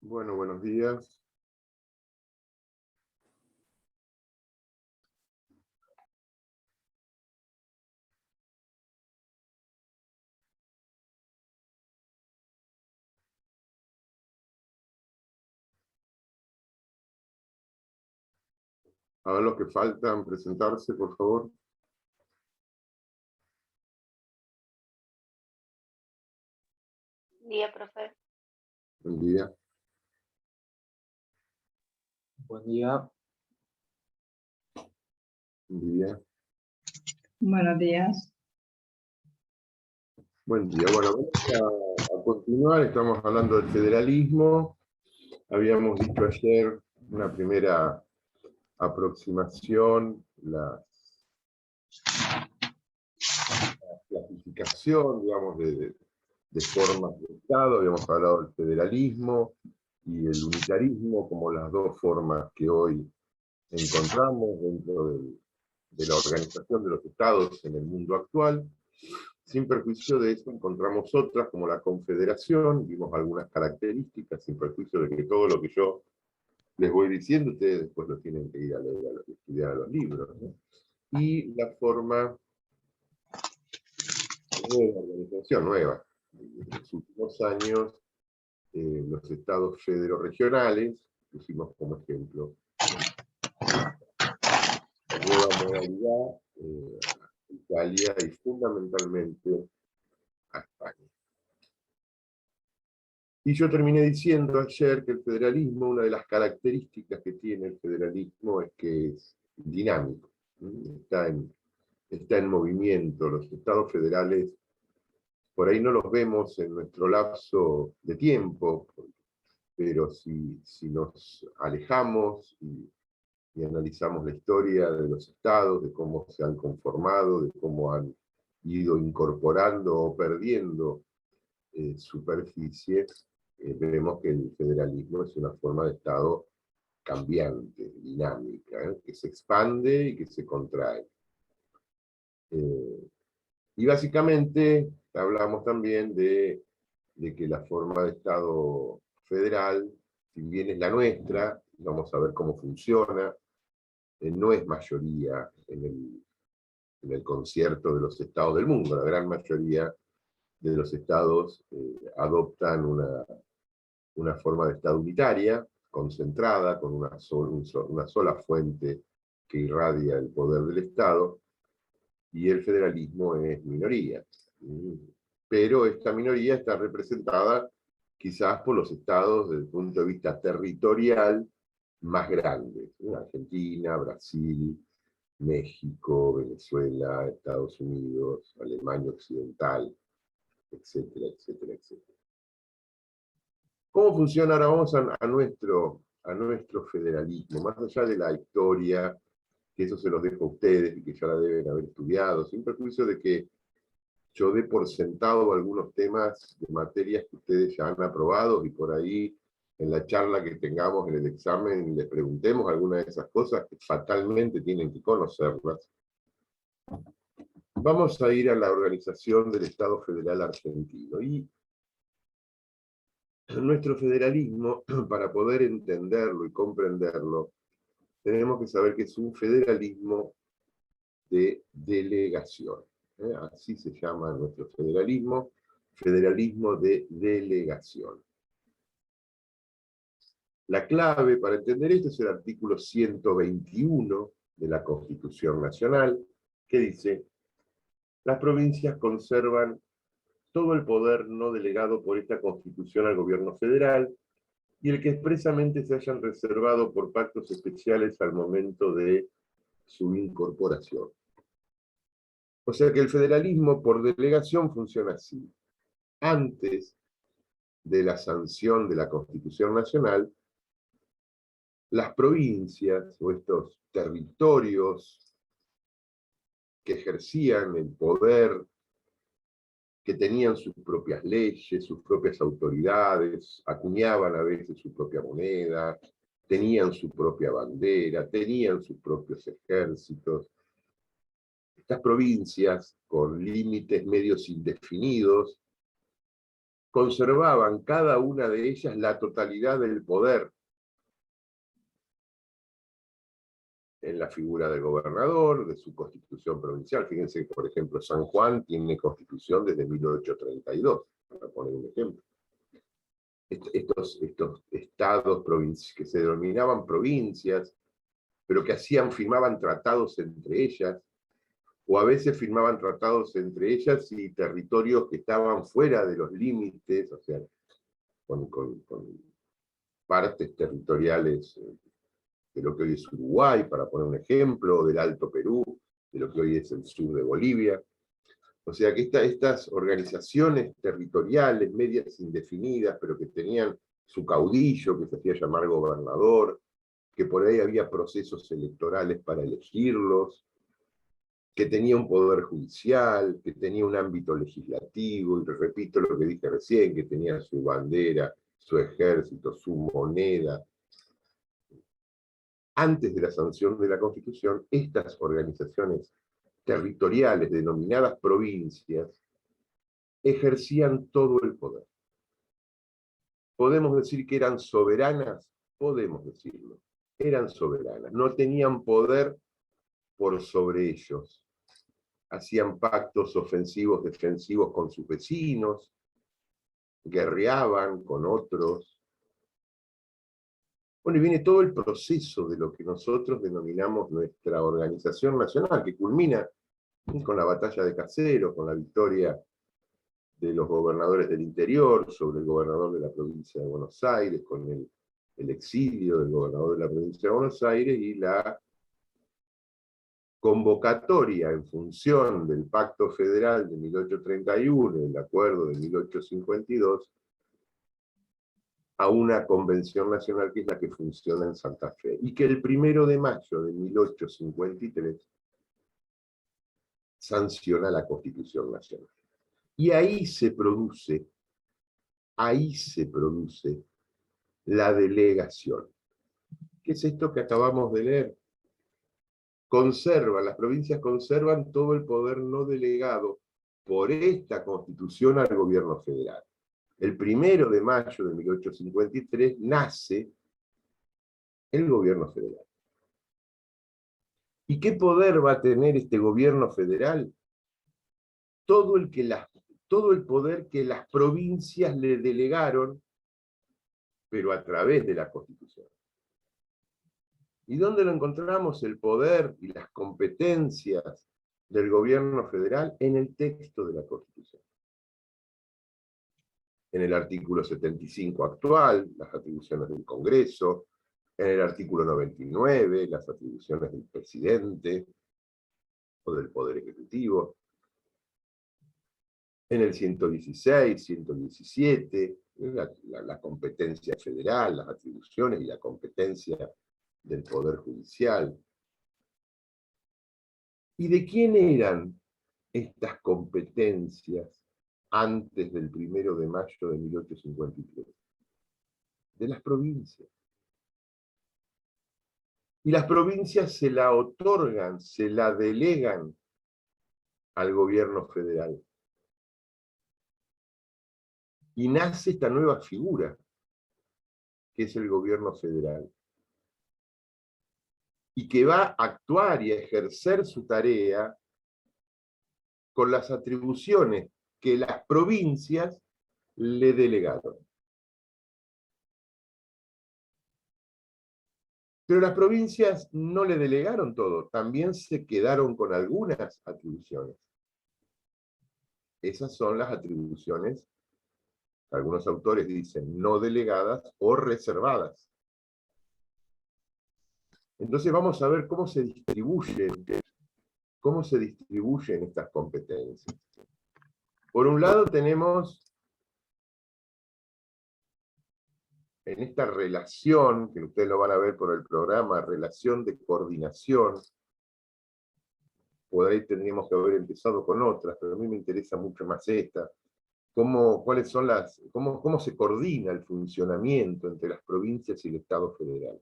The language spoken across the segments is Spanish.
Bueno, buenos días. A ver los que faltan presentarse, por favor. Día, profe. Buen día. Buen día. Buen día. Buenos días. Buen día. Bueno, vamos a continuar. Estamos hablando del federalismo. Habíamos dicho ayer una primera aproximación, la clasificación, digamos, de formas de Estado. Habíamos hablado del federalismo y el unitarismo como las dos formas que hoy encontramos dentro de la organización de los estados en el mundo actual. Sin perjuicio de eso, encontramos otras como la confederación, vimos algunas características, sin perjuicio de que todo lo que yo les voy diciendo, ustedes después lo tienen que ir a leer, a estudiar a los libros, ¿no? Y la forma de organización nueva. En los últimos años, los estados federoregionales, pusimos como ejemplo, la nueva modalidad, Italia y fundamentalmente a España. Y yo terminé diciendo ayer que el federalismo, una de las características que tiene el federalismo es que es dinámico, está en movimiento. Los estados federales por ahí no los vemos en nuestro lapso de tiempo, pero si nos alejamos y analizamos la historia de los estados, de cómo se han conformado, de cómo han ido incorporando o perdiendo superficie, vemos que el federalismo es una forma de Estado cambiante, dinámica, que se expande y que se contrae. Y básicamente hablamos también de que la forma de Estado federal, si bien es la nuestra, vamos a ver cómo funciona, no es mayoría en el concierto de los estados del mundo. La gran mayoría de los estados adoptan una forma de Estado unitaria, concentrada, con una sola fuente que irradia el poder del Estado, y el federalismo es minoría. Pero esta minoría está representada quizás por los estados desde el punto de vista territorial más grandes, Argentina, Brasil, México, Venezuela, Estados Unidos, Alemania Occidental, etcétera, etcétera, etcétera. ¿Cómo funciona? Ahora vamos a nuestro federalismo, más allá de la historia, que eso se los dejo a ustedes y que ya la deben haber estudiado, sin perjuicio de que yo dé por sentado algunos temas de materias que ustedes ya han aprobado y por ahí en la charla que tengamos en el examen les preguntemos alguna de esas cosas que fatalmente tienen que conocerlas. Vamos a ir a la organización del Estado Federal Argentino. Y nuestro federalismo, para poder entenderlo y comprenderlo, tenemos que saber que es un federalismo de delegación. Así se llama nuestro federalismo, federalismo de delegación. La clave para entender esto es el artículo 121 de la Constitución Nacional, que dice: las provincias conservan todo el poder no delegado por esta Constitución al gobierno federal y el que expresamente se hayan reservado por pactos especiales al momento de su incorporación. O sea que el federalismo por delegación funciona así. Antes de la sanción de la Constitución Nacional, las provincias o estos territorios que ejercían el poder, que tenían sus propias leyes, sus propias autoridades, acuñaban a veces su propia moneda, tenían su propia bandera, tenían sus propios ejércitos. Estas provincias, con límites medios indefinidos, conservaban cada una de ellas la totalidad del poder en la figura del gobernador, de su constitución provincial. Fíjense que, por ejemplo, San Juan tiene constitución desde 1832, para poner un ejemplo. Estos estados que se denominaban provincias, pero que firmaban tratados entre ellas, o a veces firmaban tratados entre ellas y territorios que estaban fuera de los límites, o sea, con partes territoriales de lo que hoy es Uruguay, para poner un ejemplo, del Alto Perú, de lo que hoy es el sur de Bolivia. O sea que estas organizaciones territoriales, medias indefinidas, pero que tenían su caudillo, que se hacía llamar gobernador, que por ahí había procesos electorales para elegirlos, que tenía un poder judicial, que tenía un ámbito legislativo, y repito lo que dije recién, que tenía su bandera, su ejército, su moneda. Antes de la sanción de la Constitución, estas organizaciones territoriales, denominadas provincias, ejercían todo el poder. ¿Podemos decir que eran soberanas? Podemos decirlo. Eran soberanas. No tenían poder por sobre ellos. Hacían pactos ofensivos, defensivos con sus vecinos, guerreaban con otros. Bueno, y viene todo el proceso de lo que nosotros denominamos nuestra organización nacional, que culmina con la batalla de Caseros, con la victoria de los gobernadores del interior sobre el gobernador de la provincia de Buenos Aires, con el exilio del gobernador de la provincia de Buenos Aires y la convocatoria en función del Pacto Federal de 1831 y el Acuerdo de 1852 a una convención nacional que es la que funciona en Santa Fe, y que el 1 de mayo de 1853 sanciona la Constitución Nacional. Y ahí se produce la delegación. ¿Qué es esto que acabamos de leer? Las provincias conservan todo el poder no delegado por esta Constitución al gobierno federal. El 1 de mayo de 1853 nace el gobierno federal. ¿Y qué poder va a tener este gobierno federal? Todo el poder que las provincias le delegaron, pero a través de la Constitución. ¿Y dónde lo encontramos el poder y las competencias del gobierno federal? En el texto de la Constitución. En el artículo 75 actual, las atribuciones del Congreso, en el artículo 99, las atribuciones del presidente o del Poder Ejecutivo, en el 116, 117, la competencia federal, las atribuciones y la competencia del Poder Judicial. ¿Y de quién eran estas competencias antes del 1 de mayo de 1853? De las provincias. Y las provincias se la otorgan, se la delegan al gobierno federal. Y nace esta nueva figura, que es el gobierno federal, y que va a actuar y a ejercer su tarea con las atribuciones que las provincias le delegaron. Pero las provincias no le delegaron todo, también se quedaron con algunas atribuciones. Esas son las atribuciones, algunos autores dicen no delegadas o reservadas. Entonces vamos a ver cómo se distribuyen estas competencias. Por un lado tenemos en esta relación, que ustedes lo van a ver por el programa, relación de coordinación. Por ahí tendríamos que haber empezado con otras, pero a mí me interesa mucho más esta. Cómo se coordina el funcionamiento entre las provincias y el Estado federal.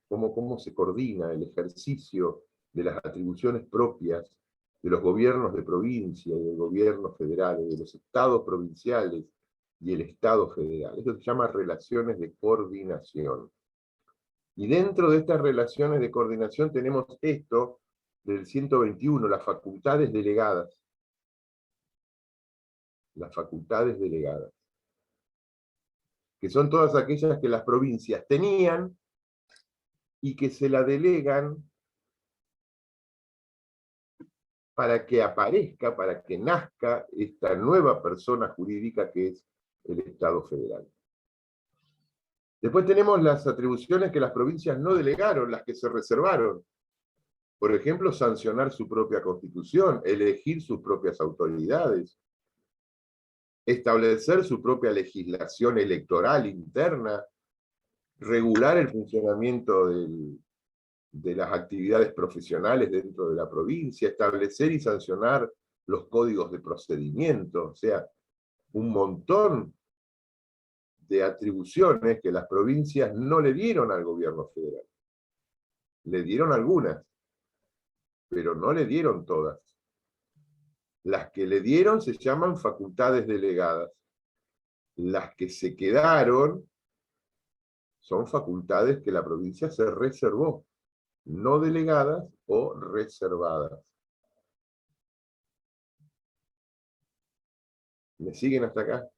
Cómo se coordina el ejercicio de las atribuciones propias de los gobiernos de provincia y del gobierno federal, de los estados provinciales y el Estado federal. Eso se llama relaciones de coordinación. Y dentro de estas relaciones de coordinación tenemos esto del 121, las facultades delegadas. Las facultades delegadas. Que son todas aquellas que las provincias tenían y que se la delegan para que aparezca, para que nazca esta nueva persona jurídica que es el Estado federal. Después tenemos las atribuciones que las provincias no delegaron, las que se reservaron. Por ejemplo, sancionar su propia constitución, elegir sus propias autoridades, establecer su propia legislación electoral interna, regular el funcionamiento de las actividades profesionales dentro de la provincia, establecer y sancionar los códigos de procedimiento, o sea, un montón de atribuciones que las provincias no le dieron al gobierno federal. Le dieron algunas, pero no le dieron todas. Las que le dieron se llaman facultades delegadas. Las que se quedaron son facultades que la provincia se reservó, no delegadas o reservadas. ¿Me siguen hasta acá?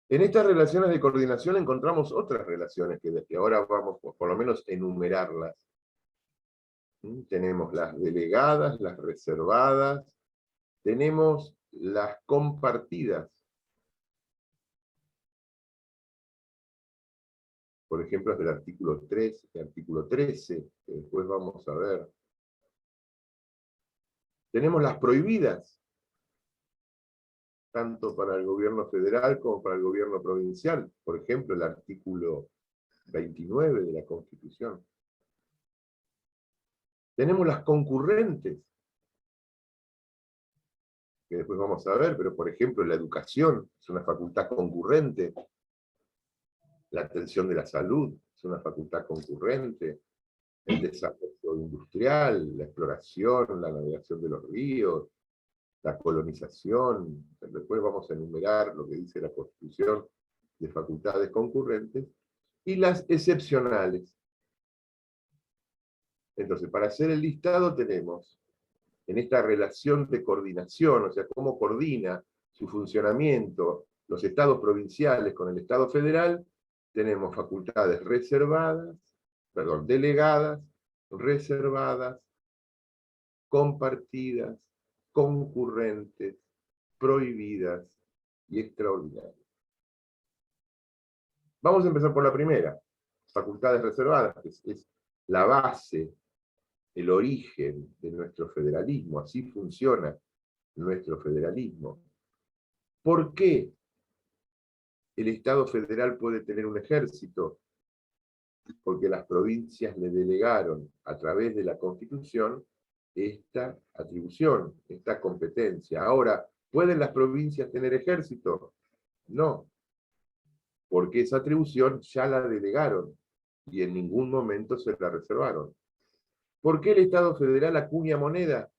En estas relaciones de coordinación encontramos otras relaciones que desde ahora vamos por lo menos a enumerarlas. Tenemos las delegadas, las reservadas, tenemos las compartidas. Por ejemplo, es del artículo 3, el artículo 13, que después vamos a ver. Tenemos las prohibidas, tanto para el gobierno federal como para el gobierno provincial. Por ejemplo, el artículo 29 de la Constitución. Tenemos las concurrentes, que después vamos a ver, pero por ejemplo la educación es una facultad concurrente, la atención de la salud es una facultad concurrente, el desarrollo industrial, la exploración, la navegación de los ríos, la colonización, después vamos a enumerar lo que dice la Constitución de facultades concurrentes, y las excepcionales. Entonces, para hacer el listado tenemos, en esta relación de coordinación, o sea, cómo coordina su funcionamiento los estados provinciales con el Estado federal, tenemos facultades delegadas, reservadas, compartidas, concurrentes, prohibidas y extraordinarias. Vamos a empezar por la primera, facultades reservadas, que es la base, el origen de nuestro federalismo. Así funciona nuestro federalismo. ¿Por qué el Estado federal puede tener un ejército? Porque las provincias le delegaron a través de la Constitución esta atribución, esta competencia. Ahora, ¿pueden las provincias tener ejército? No, porque esa atribución ya la delegaron y en ningún momento se la reservaron. ¿Por qué el Estado federal acuña moneda?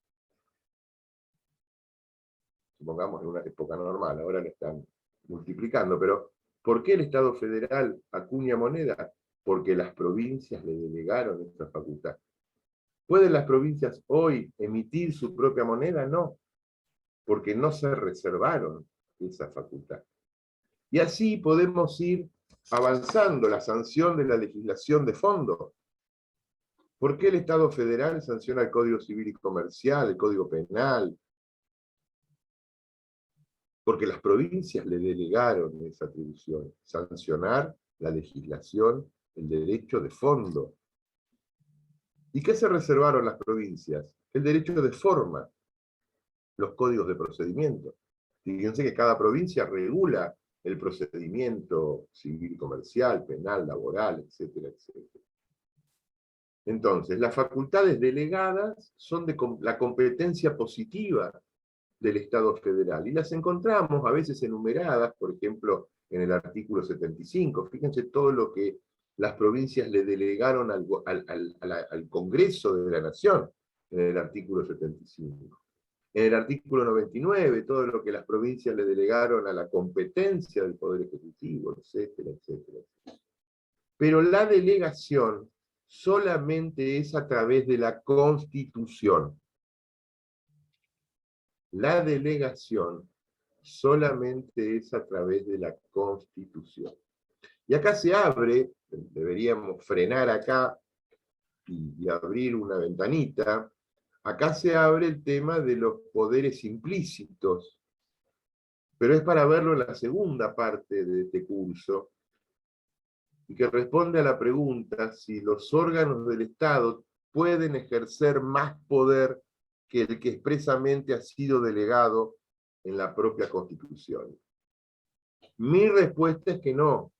Supongamos en una época normal, ahora la están multiplicando, pero ¿por qué el Estado federal acuña moneda? Porque las provincias le delegaron esta facultad. ¿Pueden las provincias hoy emitir su propia moneda? No, porque no se reservaron esa facultad. Y así podemos ir avanzando la sanción de la legislación de fondo. ¿Por qué el Estado federal sanciona el Código Civil y Comercial, el Código Penal? Porque las provincias le delegaron esa atribución, sancionar la legislación, el derecho de fondo. ¿Y qué se reservaron las provincias? El derecho de forma, los códigos de procedimiento. Fíjense que cada provincia regula el procedimiento civil, comercial, penal, laboral, etcétera, etcétera. Entonces, las facultades delegadas son de la competencia positiva del Estado federal, y las encontramos a veces enumeradas, por ejemplo, en el artículo 75. Fíjense todo lo que las provincias le delegaron al Congreso de la Nación, en el artículo 75. En el artículo 99, todo lo que las provincias le delegaron a la competencia del Poder Ejecutivo, etcétera, etcétera. Pero la delegación solamente es a través de la Constitución. La delegación solamente es a través de la Constitución. Y acá se abre, deberíamos frenar acá y abrir una ventanita, acá se abre el tema de los poderes implícitos, pero es para verlo en la segunda parte de este curso, y que responde a la pregunta si los órganos del Estado pueden ejercer más poder que el que expresamente ha sido delegado en la propia Constitución. Mi respuesta es que no,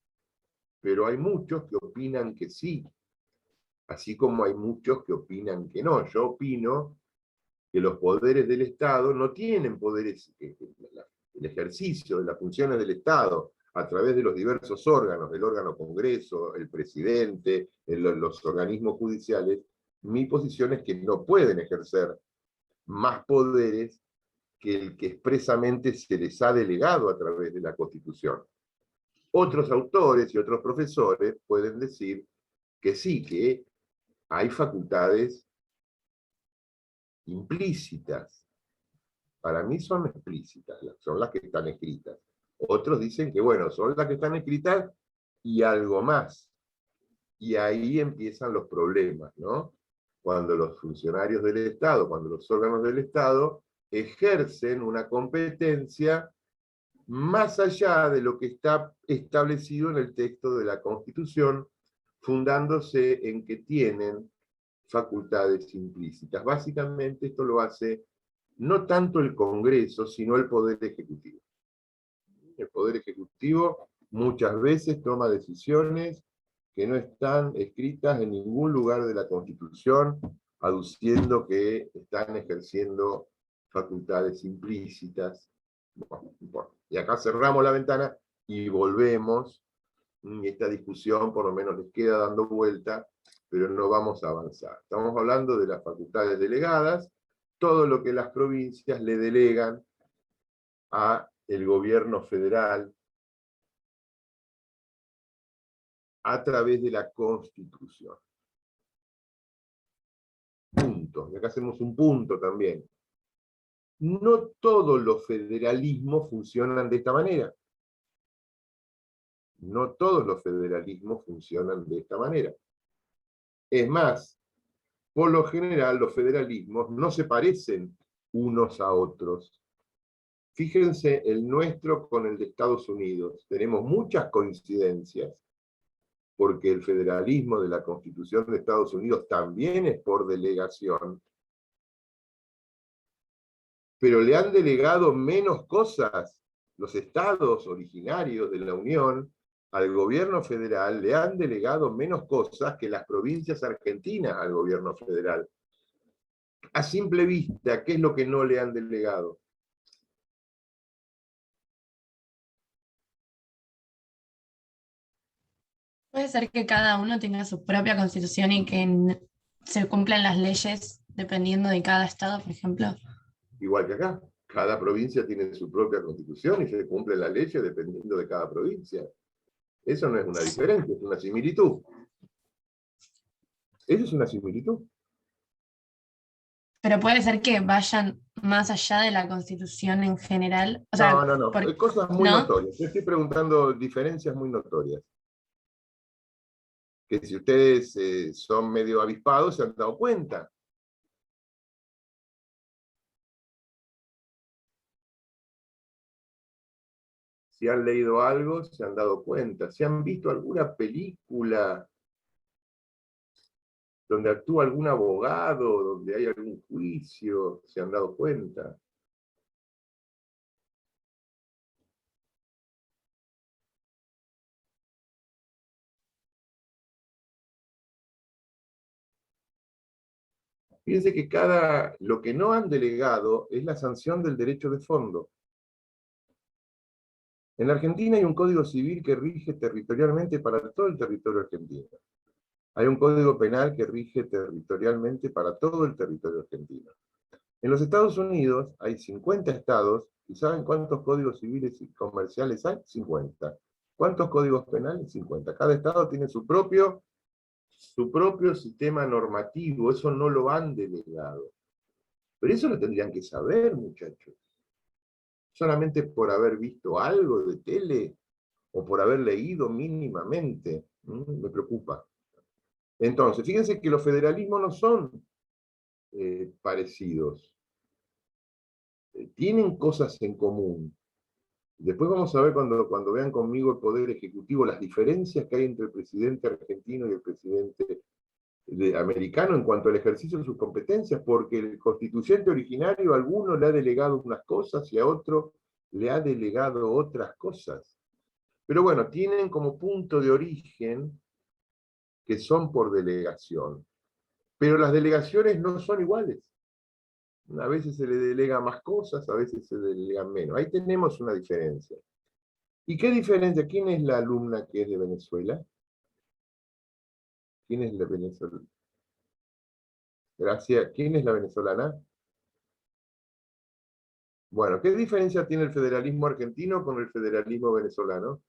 pero hay muchos que opinan que sí, así como hay muchos que opinan que no. Yo opino que los poderes del Estado no tienen poderes, el ejercicio de las funciones del Estado a través de los diversos órganos, el órgano Congreso, el presidente, los organismos judiciales. Mi posición es que no pueden ejercer más poderes que el que expresamente se les ha delegado a través de la Constitución. Otros autores y otros profesores pueden decir que sí, que hay facultades implícitas. Para mí son explícitas, son las que están escritas. Otros dicen que, bueno, son las que están escritas y algo más. Y ahí empiezan los problemas, ¿no? Cuando los funcionarios del Estado, cuando los órganos del Estado ejercen una competencia más allá de lo que está establecido en el texto de la Constitución, fundándose en que tienen facultades implícitas. Básicamente esto lo hace no tanto el Congreso, sino el Poder Ejecutivo. El Poder Ejecutivo muchas veces toma decisiones que no están escritas en ningún lugar de la Constitución, aduciendo que están ejerciendo facultades implícitas. Bueno, y acá cerramos la ventana y volvemos, y esta discusión por lo menos les queda dando vuelta, pero no vamos a avanzar. Estamos hablando de las facultades delegadas, todo lo que las provincias le delegan a el gobierno federal a través de la Constitución. Punto. Y acá hacemos un punto también. No todos los federalismos funcionan de esta manera. No todos los federalismos funcionan de esta manera. Es más, por lo general los federalismos no se parecen unos a otros. Fíjense el nuestro con el de Estados Unidos. Tenemos muchas coincidencias, porque el federalismo de la Constitución de Estados Unidos también es por delegación, pero le han delegado menos cosas los estados originarios de la Unión. Al gobierno federal le han delegado menos cosas que las provincias argentinas al gobierno federal. A simple vista, ¿qué es lo que no le han delegado? Puede ser que cada uno tenga su propia constitución y que se cumplan las leyes dependiendo de cada estado, por ejemplo. Igual que acá, cada provincia tiene su propia constitución y se cumplen las leyes dependiendo de cada provincia. Eso no es una diferencia, es una similitud. Eso es una similitud. Pero puede ser que vayan más allá de la Constitución en general. O sea, no. Hay cosas muy notorias. Yo estoy preguntando diferencias muy notorias. Que si ustedes son medio avispados se han dado cuenta. Si han leído algo, se han dado cuenta. Si han visto alguna película donde actúa algún abogado, donde hay algún juicio, se han dado cuenta. Fíjense que lo que no han delegado es la sanción del derecho de fondo. En la Argentina hay un código civil que rige territorialmente para todo el territorio argentino. Hay un código penal que rige territorialmente para todo el territorio argentino. En los Estados Unidos hay 50 estados, ¿y saben cuántos códigos civiles y comerciales hay? 50. ¿Cuántos códigos penales? 50. Cada estado tiene su propio sistema normativo, eso no lo han delegado. Pero eso lo tendrían que saber, muchachos. Solamente por haber visto algo de tele, o por haber leído mínimamente, me preocupa. Entonces, fíjense que los federalismos no son parecidos. Tienen cosas en común. Después vamos a ver cuando vean conmigo el Poder Ejecutivo, las diferencias que hay entre el presidente argentino y el presidente americano en cuanto al ejercicio de sus competencias, porque el constituyente originario a alguno le ha delegado unas cosas y a otro le ha delegado otras cosas. Pero bueno, tienen como punto de origen que son por delegación. Pero las delegaciones no son iguales. A veces se le delega más cosas, a veces se le delegan menos. Ahí tenemos una diferencia. ¿Y qué diferencia? ¿Quién es la alumna que es de Venezuela? ¿Quién es la venezolana? Gracias. ¿Quién es la venezolana? Bueno, ¿qué diferencia tiene el federalismo argentino con el federalismo venezolano?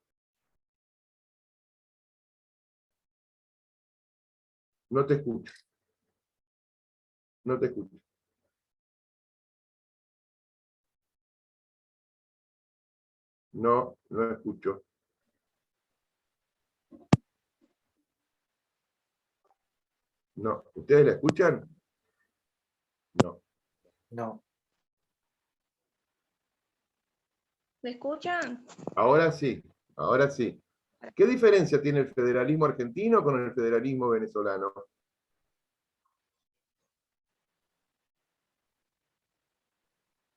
No te escucho. No te escucho. No, no escucho. No. ¿Ustedes la escuchan? No. No. ¿Me escuchan? Ahora sí, ahora sí. ¿Qué diferencia tiene el federalismo argentino con el federalismo venezolano?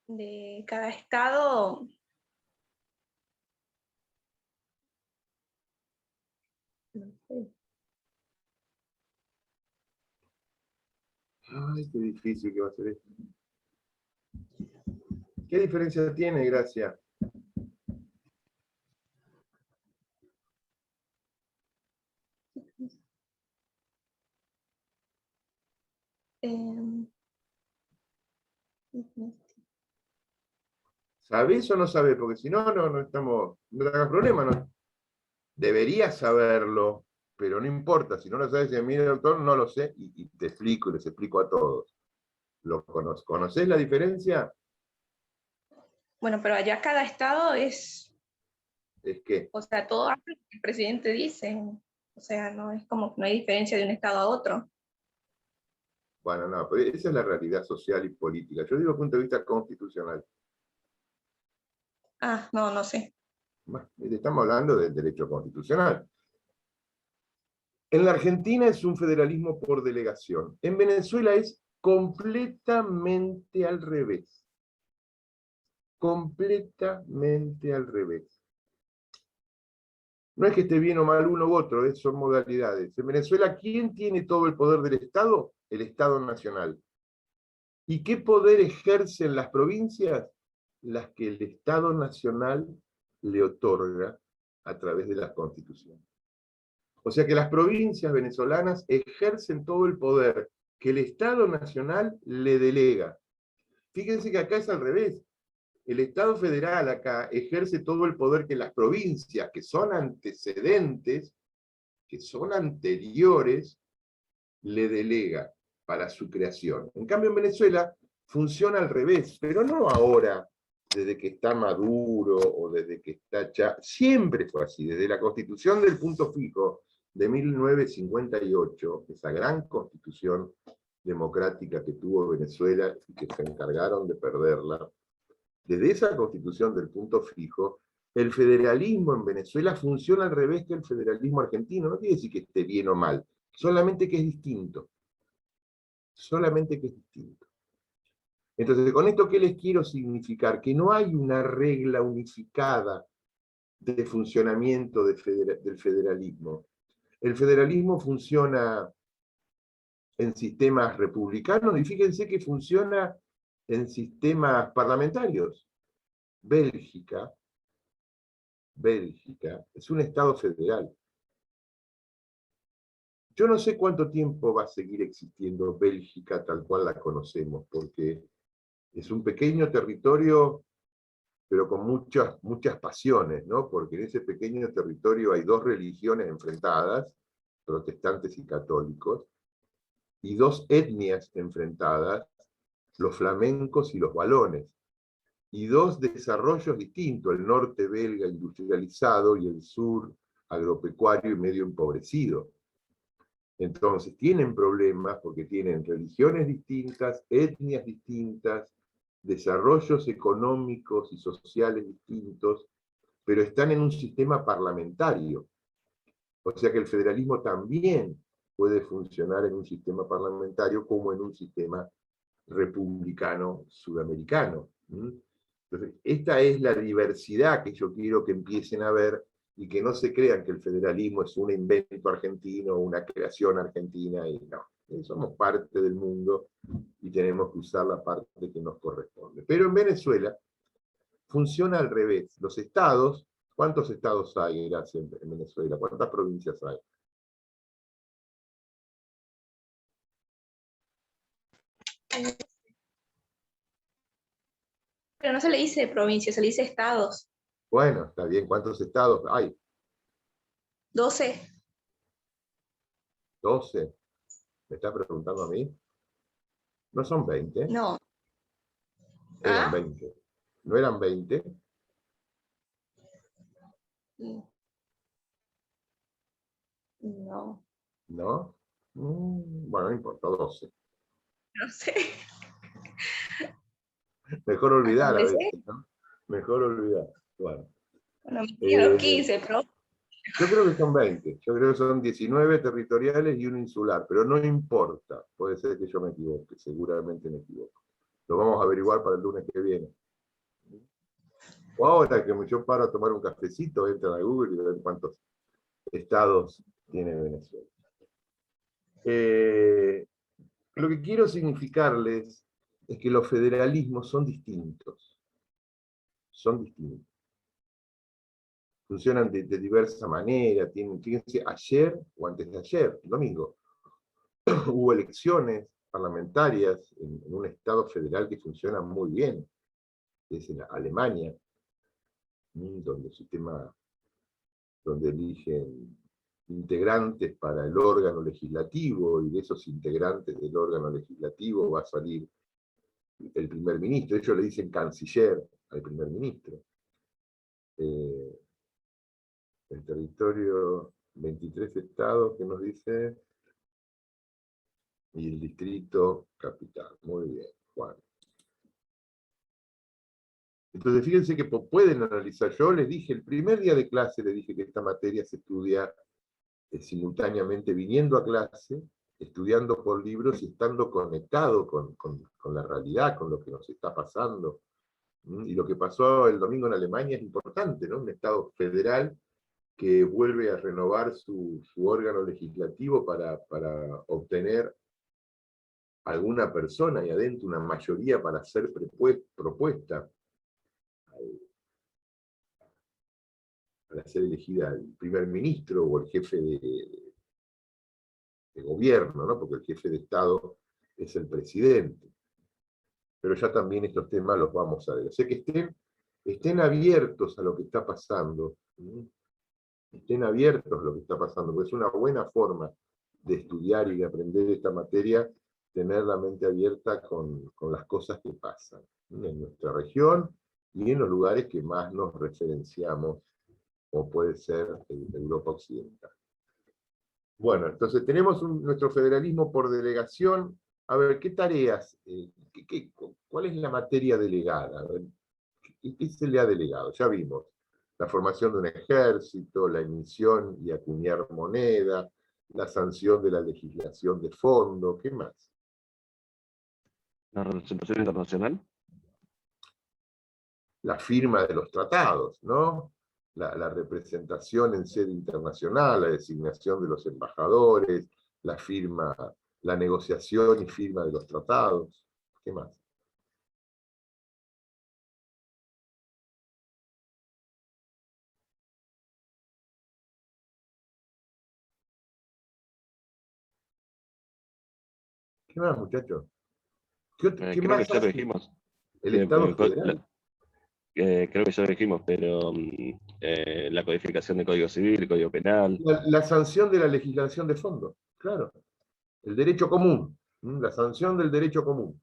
De cada estado. No sé. Ay, qué difícil que va a ser esto. ¿Qué diferencia tiene, Gracia? Em, ¿Sabés o no sabés? Porque si no, no estamos, no te hagas problema, ¿no? Deberías saberlo, pero no importa. Si no lo sabes, si mira, doctor, no lo sé, y te explico, y les explico a todos. ¿Conocés la diferencia? Bueno, pero allá cada estado es, Es que, o sea, todo hace lo que el presidente dice. O sea, no es como que no hay diferencia de un estado a otro. bueno, no, pero esa es la realidad social y política. Yo digo desde el punto de vista constitucional. Ah, no, no sé. Bueno, estamos hablando del derecho constitucional. En la Argentina es un federalismo por delegación. En Venezuela es completamente al revés. Completamente al revés. No es que esté bien o mal uno u otro, son modalidades. En Venezuela, ¿quién tiene todo el poder del Estado? El Estado Nacional. ¿Y qué poder ejercen las provincias? Las que el Estado Nacional le otorga a través de las constituciones. O sea que las provincias venezolanas ejercen todo el poder que el Estado Nacional le delega. Fíjense que acá es al revés. El Estado federal acá ejerce todo el poder que las provincias, que son antecedentes, que son anteriores, le delega para su creación. En cambio, en Venezuela funciona al revés, pero no ahora, desde que está Maduro o desde que está Chávez. Siempre fue así, desde la Constitución del Punto Fijo de 1958, esa gran constitución democrática que tuvo Venezuela y que se encargaron de perderla. Desde esa constitución del punto fijo, el federalismo en Venezuela funciona al revés que el federalismo argentino. No quiere decir que esté bien o mal, solamente que es distinto. Solamente que es distinto. Entonces, con esto, ¿qué les quiero significar? Que no hay una regla unificada de funcionamiento del federalismo. El federalismo funciona en sistemas republicanos y fíjense que funciona en sistemas parlamentarios. Bélgica es un estado federal. Yo no sé cuánto tiempo va a seguir existiendo Bélgica tal cual la conocemos, porque Es un pequeño territorio, pero con muchas pasiones, ¿no? Porque en ese pequeño territorio hay dos religiones enfrentadas, protestantes y católicos, y dos etnias enfrentadas, los flamencos y los valones, y dos desarrollos distintos, el norte belga industrializado y el sur agropecuario y medio empobrecido. Entonces tienen problemas porque tienen religiones distintas, etnias distintas, desarrollos económicos y sociales distintos, pero están en un sistema parlamentario. O sea que el federalismo también puede funcionar en un sistema parlamentario como en un sistema republicano sudamericano. Entonces, esta es la diversidad que yo quiero que empiecen a ver y que no se crean que el federalismo es un invento argentino, una creación argentina, y no. Somos parte del mundo y tenemos que usar la parte que nos corresponde. Pero en Venezuela funciona al revés. Los estados, ¿cuántos estados hay, Gracias, en Venezuela? ¿Cuántas provincias hay? Pero no se le dice provincia, se le dice estados. Bueno, está bien. ¿Cuántos estados hay? 12. 12. ¿Me está preguntando a mí? No son 20. No. Eran ¿Ah? 20. ¿No eran 20? No. ¿No? Bueno, no importa, 12. No sé. Mejor olvidar a ¿Empecé? veces, ¿no? Mejor olvidar. Bueno. Bueno, me quedo Eh, 15, pero yo creo que son 20. Yo creo que son 19 territoriales y uno insular, pero no importa. Puede ser que yo me equivoque, seguramente me equivoco. Lo vamos a averiguar para el lunes que viene. O ahora que yo paro a tomar un cafecito, entran a Google y ven cuántos estados tiene Venezuela. Lo que quiero significarles es que los federalismos son distintos. Son distintos. Funcionan de diversa manera. Fíjense, ayer o antes de ayer, domingo, hubo elecciones parlamentarias en un estado federal que funciona muy bien, que es en Alemania, donde el sistema, donde eligen integrantes para el órgano legislativo, y de esos integrantes del órgano legislativo va a salir el primer ministro. Ellos le dicen canciller al primer ministro. El territorio, 23 estados que nos dice, y el distrito capital. Muy bien, Juan. Entonces fíjense que pueden analizar. Yo les dije, el primer día de clase les dije que esta materia se estudia simultáneamente viniendo a clase, estudiando por libros y estando conectado con la realidad, con lo que nos está pasando. Y lo que pasó el domingo en Alemania es importante, ¿no? Un estado federal que vuelve a renovar su órgano legislativo para obtener alguna persona y adentro una mayoría para hacer propuesta para ser elegida el primer ministro o el jefe de gobierno, ¿no? Porque el jefe de Estado es el presidente. Pero ya también estos temas los vamos a ver. O sea que estén abiertos a lo que está pasando, estén abiertos a lo que está pasando, porque es una buena forma de estudiar y de aprender esta materia, tener la mente abierta con las cosas que pasan en nuestra región y en los lugares que más nos referenciamos, como puede ser Europa Occidental. Bueno, entonces tenemos nuestro federalismo por delegación. A ver, ¿qué tareas? ¿Cuál es la materia delegada? A ver, ¿qué se le ha delegado? Ya vimos la formación de un ejército, la emisión y acuñar moneda, la sanción de la legislación de fondo, ¿qué más? La representación internacional. La firma de los tratados, ¿no? La representación en sede internacional, la designación de los embajadores, la firma, la negociación y firma de los tratados. ¿Qué más? ¿Qué más, muchachos? ¿Qué Creo que más ya lo hace? dijimos. El Estado federal. Creo que ya lo dijimos, pero la codificación de Código Civil, Código Penal. La sanción de la legislación de fondo, claro. El derecho común, la sanción del derecho común.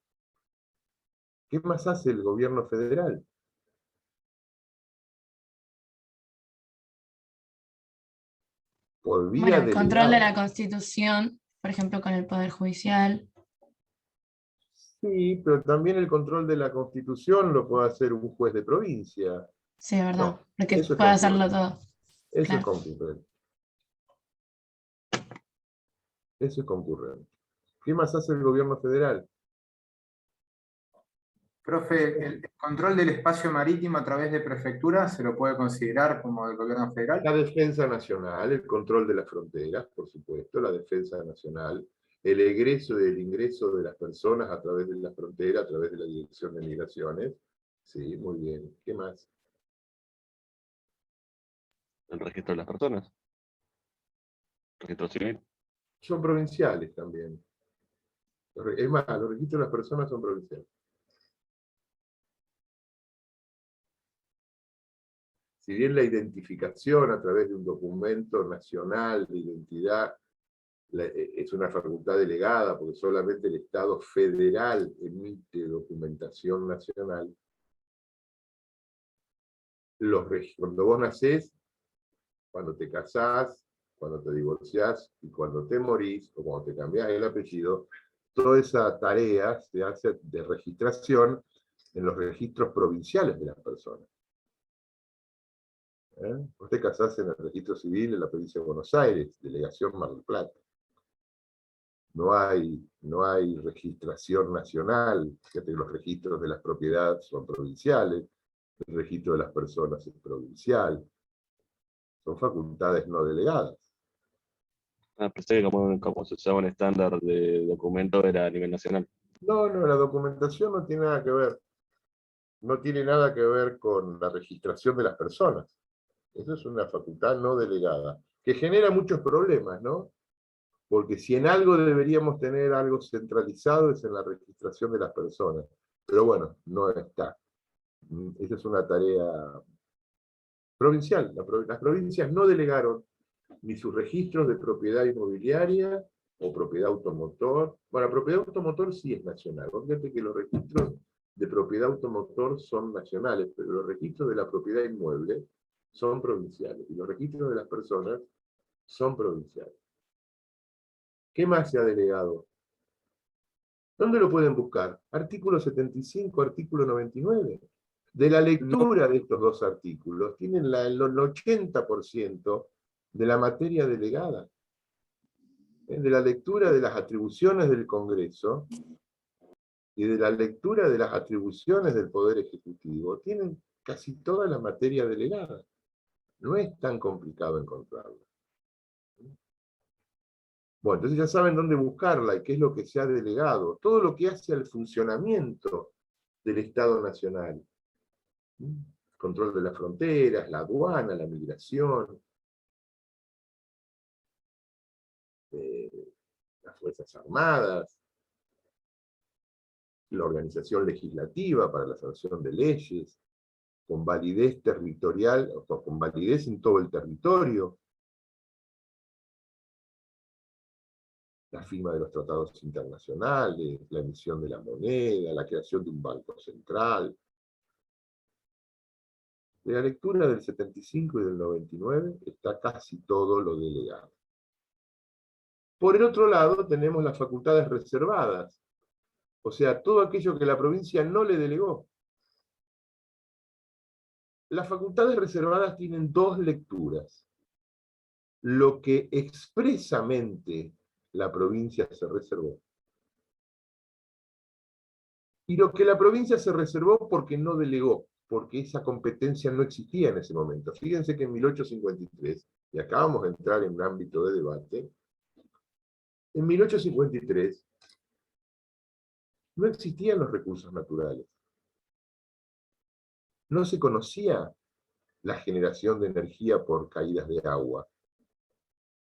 ¿Qué más hace el gobierno federal? Por vía Bueno, el control de delegada. la Constitución, por ejemplo, con el Poder Judicial. Sí, pero también el control de la Constitución lo puede hacer un juez de provincia. Sí, es verdad, No, porque eso es puede hacerlo concurrente. todo. Eso es Claro. concurrente. Eso es concurrente. ¿Qué más hace el gobierno federal? Profe, ¿el control del espacio marítimo a través de prefecturas se lo puede considerar como del gobierno federal? La defensa nacional, el control de las fronteras, por supuesto, la defensa nacional, el egreso y el ingreso de las personas a través de la frontera, a través de la Dirección de Migraciones. Sí, muy bien. ¿Qué más? El registro de las personas. Registro civil. Son provinciales también. Es más, los registros de las personas son provinciales. Si bien la identificación a través de un documento nacional de identidad es una facultad delegada, porque solamente el Estado federal emite documentación nacional, cuando vos nacés, cuando te casás, cuando te divorciás y cuando te morís, o cuando te cambiás el apellido, toda esa tarea se hace de registración en los registros provinciales de las personas. Vos te casás en el registro civil en la provincia de Buenos Aires, delegación Mar del Plata. No hay registración nacional. Fíjate que los registros de las propiedades son provinciales, el registro de las personas es provincial. Son facultades no delegadas. Pensé que como se usaba un estándar de documento era a nivel nacional. No, la documentación no tiene nada que ver. No tiene nada que ver con la registración de las personas. Eso es una facultad no delegada, que genera muchos problemas, ¿no? Porque si en algo deberíamos tener algo centralizado es en la registración de las personas. Pero bueno, no está. Esa es una tarea provincial. Las provincias no delegaron ni sus registros de propiedad inmobiliaria o propiedad automotor. Bueno, la propiedad automotor sí es nacional. Fíjate que los registros de propiedad automotor son nacionales, pero los registros de la propiedad inmueble son provinciales. Y los registros de las personas son provinciales. ¿Qué más se ha delegado? ¿Dónde lo pueden buscar? Artículo 75, artículo 99. De la lectura de estos dos artículos, tienen el 80% de la materia delegada. De la lectura de las atribuciones del Congreso y de la lectura de las atribuciones del Poder Ejecutivo, tienen casi toda la materia delegada. No es tan complicado encontrarla. Bueno, entonces ya saben dónde buscarla y qué es lo que se ha delegado. Todo lo que hace al funcionamiento del Estado Nacional. Control de las fronteras, la aduana, la migración, las Fuerzas Armadas, la organización legislativa para la sanción de leyes, con validez territorial, o con validez en todo el territorio, la firma de los tratados internacionales, la emisión de la moneda, la creación de un banco central. De la lectura del 75 y del 99 está casi todo lo delegado. Por el otro lado, tenemos las facultades reservadas, o sea, todo aquello que la provincia no le delegó. Las facultades reservadas tienen dos lecturas. Lo que expresamente la provincia se reservó. Y lo que la provincia se reservó porque no delegó, porque esa competencia no existía en ese momento. Fíjense que en 1853, y acá vamos a entrar en un ámbito de debate, en 1853 no existían los recursos naturales. No se conocía la generación de energía por caídas de agua.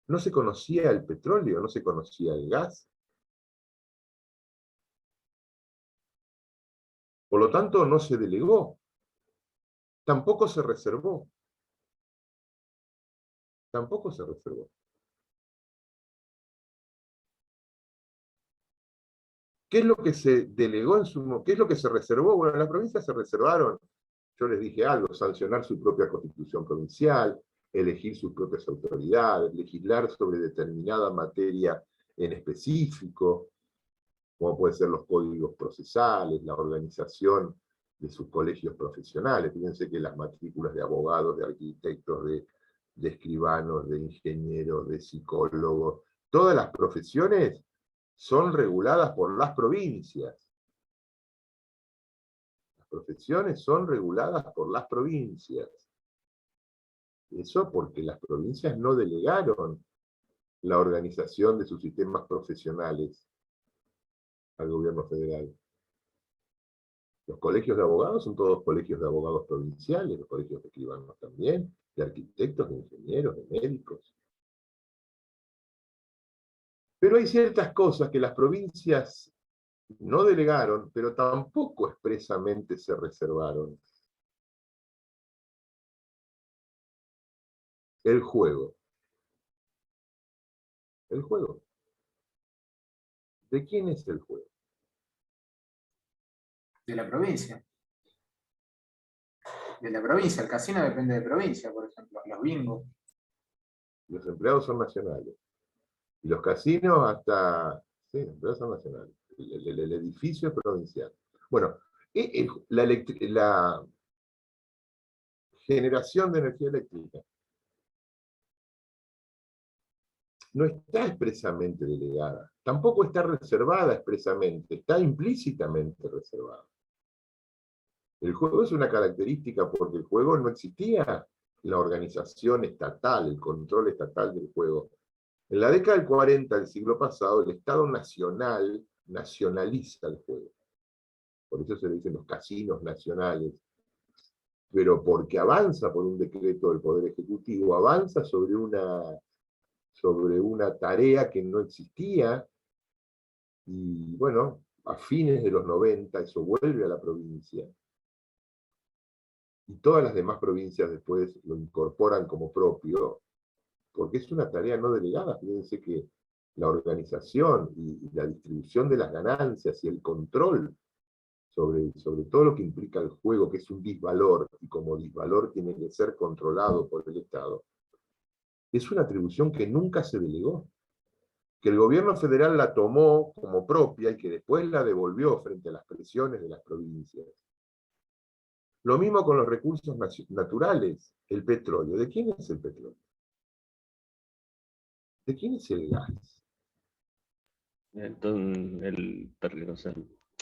No se conocía el petróleo, no se conocía el gas. Por lo tanto, no se delegó, tampoco se reservó. Tampoco se reservó. ¿Qué es lo que se delegó en su momento? ¿Qué es lo que se reservó? Bueno, las provincias se reservaron, yo les dije algo, sancionar su propia constitución provincial, elegir sus propias autoridades, legislar sobre determinada materia en específico, como pueden ser los códigos procesales, la organización de sus colegios profesionales. Fíjense que las matrículas de abogados, de arquitectos, de escribanos, de ingenieros, de psicólogos, todas las profesiones son reguladas por las provincias. Las profesiones son reguladas por las provincias. Eso porque las provincias no delegaron la organización de sus sistemas profesionales al gobierno federal. Los colegios de abogados son todos colegios de abogados provinciales, los colegios de escribanos también, de arquitectos, de ingenieros, de médicos. Pero hay ciertas cosas que las provincias no delegaron, pero tampoco expresamente se reservaron. El juego. El juego. ¿De quién es el juego? De la provincia. De la provincia, el casino depende de provincia, por ejemplo, los bingos. Los empleados son nacionales. Y los casinos hasta... Sí, los empleados son nacionales. El edificio es provincial. Bueno, la generación de energía eléctrica no está expresamente delegada, tampoco está reservada expresamente, está implícitamente reservada. El juego es una característica porque el juego no existía la organización estatal, el control estatal del juego. En la década del 40 del siglo pasado, el Estado nacional nacionaliza el juego. Por eso se le dicen los casinos nacionales. Pero porque avanza por un decreto del Poder Ejecutivo, avanza sobre una tarea que no existía, y bueno, a fines de los 90 eso vuelve a la provincia. Y todas las demás provincias después lo incorporan como propio, porque es una tarea no delegada. Fíjense que la organización y la distribución de las ganancias y el control sobre todo lo que implica el juego, que es un disvalor, y como disvalor tiene que ser controlado por el Estado, es una atribución que nunca se delegó, que el gobierno federal la tomó como propia y que después la devolvió frente a las presiones de las provincias. Lo mismo con los recursos naturales, el petróleo. ¿De quién es el petróleo? ¿De quién es el gas? Entonces, no sé,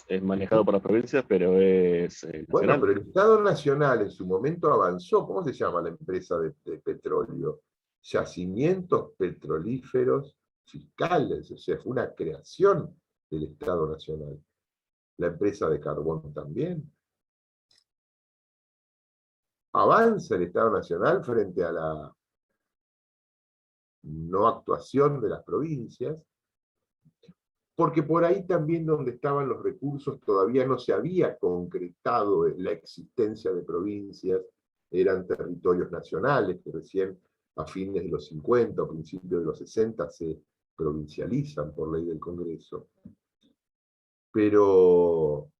es manejado por las provincias, pero es Bueno, nacional. pero el Estado Nacional en su momento avanzó. ¿Cómo se llama la empresa de petróleo? Yacimientos petrolíferos fiscales, o sea, fue una creación del Estado Nacional. La empresa de carbón también. Avanza el Estado Nacional frente a la no actuación de las provincias, porque por ahí también donde estaban los recursos todavía no se había concretado la existencia de provincias, eran territorios nacionales que recién a fines de los 50 o principios de los 60 se provincializan por ley del Congreso. Pero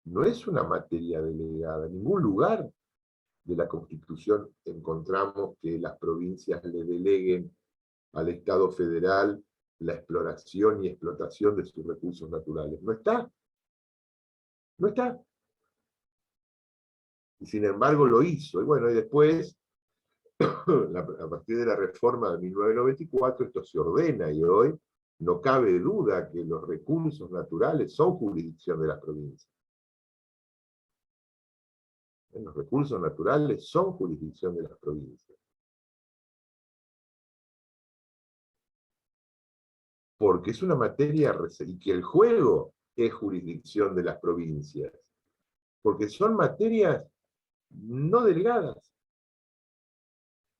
no es una materia delegada. En ningún lugar de la Constitución encontramos que las provincias le deleguen al Estado federal la exploración y explotación de sus recursos naturales. No está. No está. Y sin embargo lo hizo. Y bueno, y después, a partir de la reforma de 1994, esto se ordena y hoy no cabe duda que los recursos naturales son jurisdicción de las provincias. Los recursos naturales son jurisdicción de las provincias. Porque es una materia, y que el juego es jurisdicción de las provincias. Porque son materias no delegadas.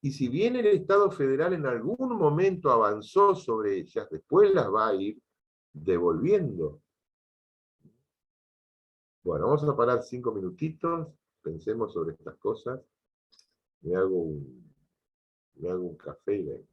Y si bien el Estado federal en algún momento avanzó sobre ellas, después las va a ir devolviendo. Bueno, vamos a parar 5 minutitos, pensemos sobre estas cosas. Me hago un café y vengo.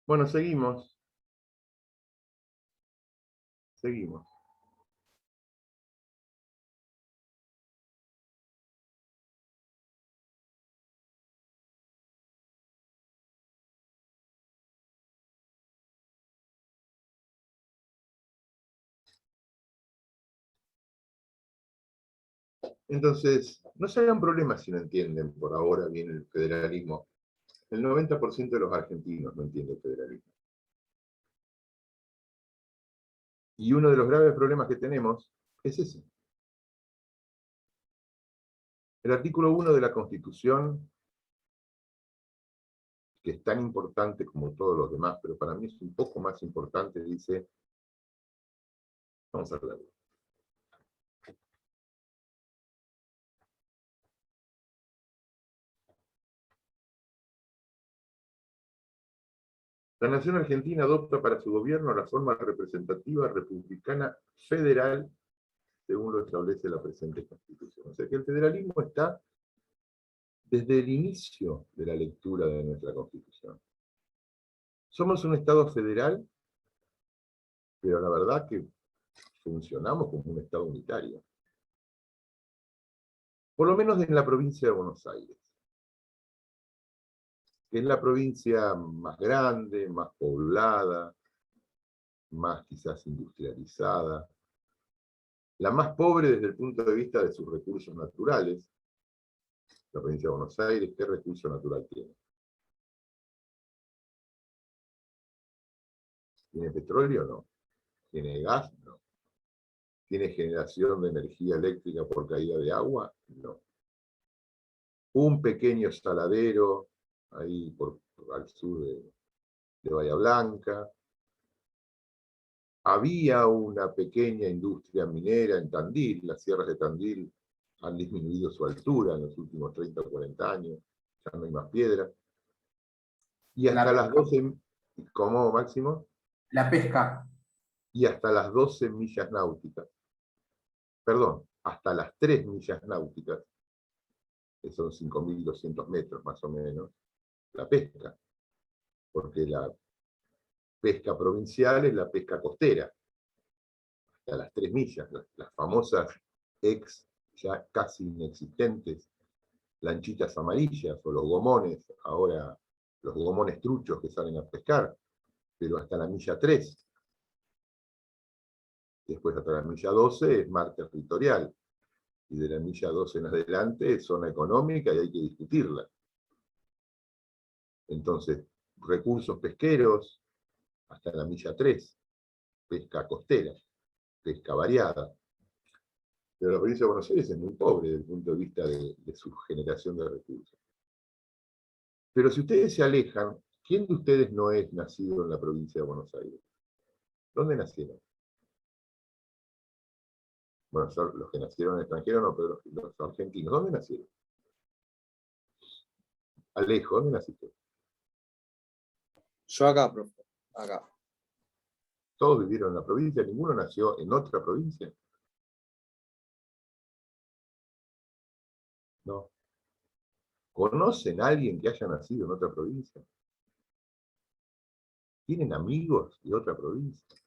Bueno, seguimos. Seguimos. Entonces, no se hagan problemas si no entienden por ahora bien el federalismo. El 90% de los argentinos no entiende el federalismo. Y uno de los graves problemas que tenemos es ese. El artículo 1 de la Constitución, que es tan importante como todos los demás, pero para mí es un poco más importante, dice, vamos a hablarlo. La nación argentina adopta para su gobierno la forma representativa republicana federal, según lo establece la presente Constitución. O sea que el federalismo está desde el inicio de la lectura de nuestra Constitución. Somos un Estado federal, pero la verdad que funcionamos como un Estado unitario. Por lo menos en la provincia de Buenos Aires, que es la provincia más grande, más poblada, más quizás industrializada, la más pobre desde el punto de vista de sus recursos naturales. La provincia de Buenos Aires, ¿qué recurso natural tiene? ¿Tiene petróleo? No. ¿Tiene gas? No. ¿Tiene generación de energía eléctrica por caída de agua? No. Un pequeño saladero ahí al sur de Bahía Blanca. Había una pequeña industria minera en Tandil. Las sierras de Tandil han disminuido su altura en los últimos 30 o 40 años. Ya no hay más piedra. Y hasta las 12, ¿cómo, Máximo? La pesca. Y hasta las 12 millas náuticas. Perdón, hasta las 3 millas náuticas, que son 5.200 metros más o menos, la pesca. Porque la pesca provincial es la pesca costera. Hasta las 3 millas, las famosas ya casi inexistentes lanchitas amarillas o los gomones, ahora los gomones truchos que salen a pescar, pero hasta la milla 3. Después hasta la milla 12 es mar territorial, y de la milla 12 en adelante es zona económica y hay que discutirla. Entonces, recursos pesqueros hasta la milla 3, pesca costera, pesca variada. Pero la provincia de Buenos Aires es muy pobre desde el punto de vista de su generación de recursos. Pero si ustedes se alejan, ¿quién de ustedes no es nacido en la provincia de Buenos Aires? ¿Dónde nacieron? Bueno, los que nacieron en extranjero no, pero los argentinos, ¿dónde nacieron? Alejo, ¿dónde naciste? Yo acá, profe. Acá. Todos vivieron en la provincia, ninguno nació en otra provincia. No. ¿Conocen a alguien que haya nacido en otra provincia? ¿Tienen amigos de otra provincia?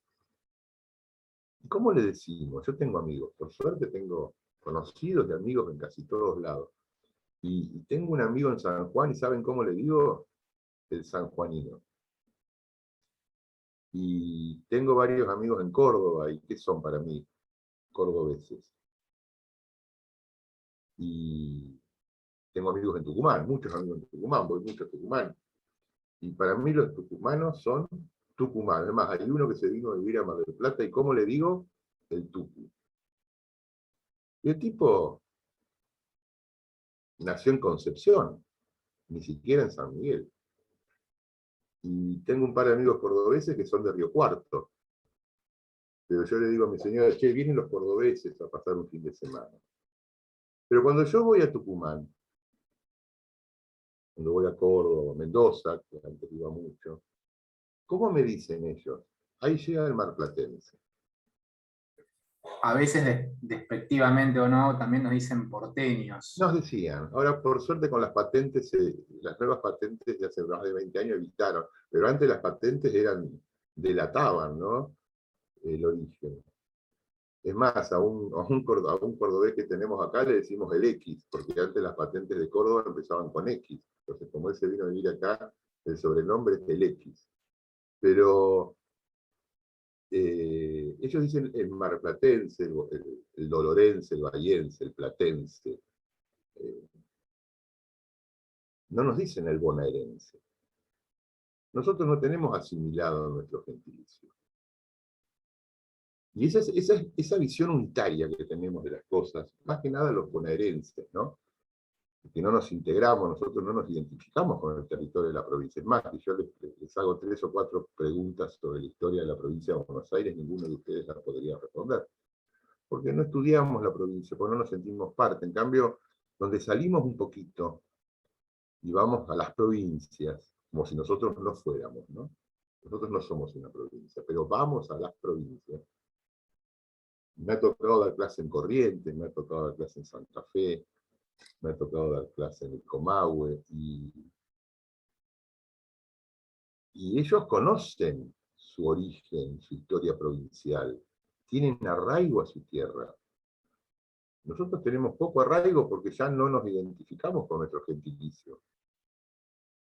¿Y cómo le decimos? Yo tengo amigos, por suerte tengo conocidos y amigos en casi todos lados. Y tengo un amigo en San Juan, ¿y saben cómo le digo? El sanjuanino. Y tengo varios amigos en Córdoba, ¿y qué son para mí? Cordobeses. Y tengo amigos en Tucumán, muchos amigos en Tucumán, voy mucho a Tucumán. Y para mí los tucumanos son Tucumán. Además, hay uno que se vino a vivir a Mar del Plata, y ¿cómo le digo? El Tucu. Y el tipo nació en Concepción, ni siquiera en San Miguel. Y tengo un par de amigos cordobeses que son de Río Cuarto. Pero yo le digo a mi señora, che, vienen los cordobeses a pasar un fin de semana. Pero cuando yo voy a Tucumán, cuando voy a Córdoba, Mendoza, que antes iba mucho, ¿cómo me dicen ellos? Ahí llega el marplatense. a veces despectivamente o no, también nos dicen porteños. Nos decían, ahora por suerte con las patentes, las nuevas patentes de hace más de 20 años evitaron, pero antes las patentes delataban, ¿no? El origen. Es más, a un cordobés que tenemos acá le decimos el X, porque antes las patentes de Córdoba empezaban con X. Entonces, como él se vino a vivir acá, el sobrenombre es el X. Pero ellos dicen el marplatense, el dolorense, el bahiense, el platense. No nos dicen el bonaerense. Nosotros no tenemos asimilado nuestro gentilicio. Y esa visión unitaria que tenemos de las cosas, más que nada los bonaerenses, ¿no? Que no nos integramos, nosotros no nos identificamos con el territorio de la provincia. Es más, si yo les hago 3 o 4 preguntas sobre la historia de la provincia de Buenos Aires, ninguno de ustedes las podría responder. Porque no estudiamos la provincia, porque no nos sentimos parte. En cambio, donde salimos un poquito y vamos a las provincias, como si nosotros no fuéramos, ¿no? Nosotros no somos una provincia, pero vamos a las provincias. Me ha tocado dar clase en Corrientes, me ha tocado dar clase en Santa Fe, me ha tocado dar clase en el Comahue, y ellos conocen su origen, su historia provincial, tienen arraigo a su tierra. Nosotros tenemos poco arraigo porque ya no nos identificamos con nuestro gentilicio.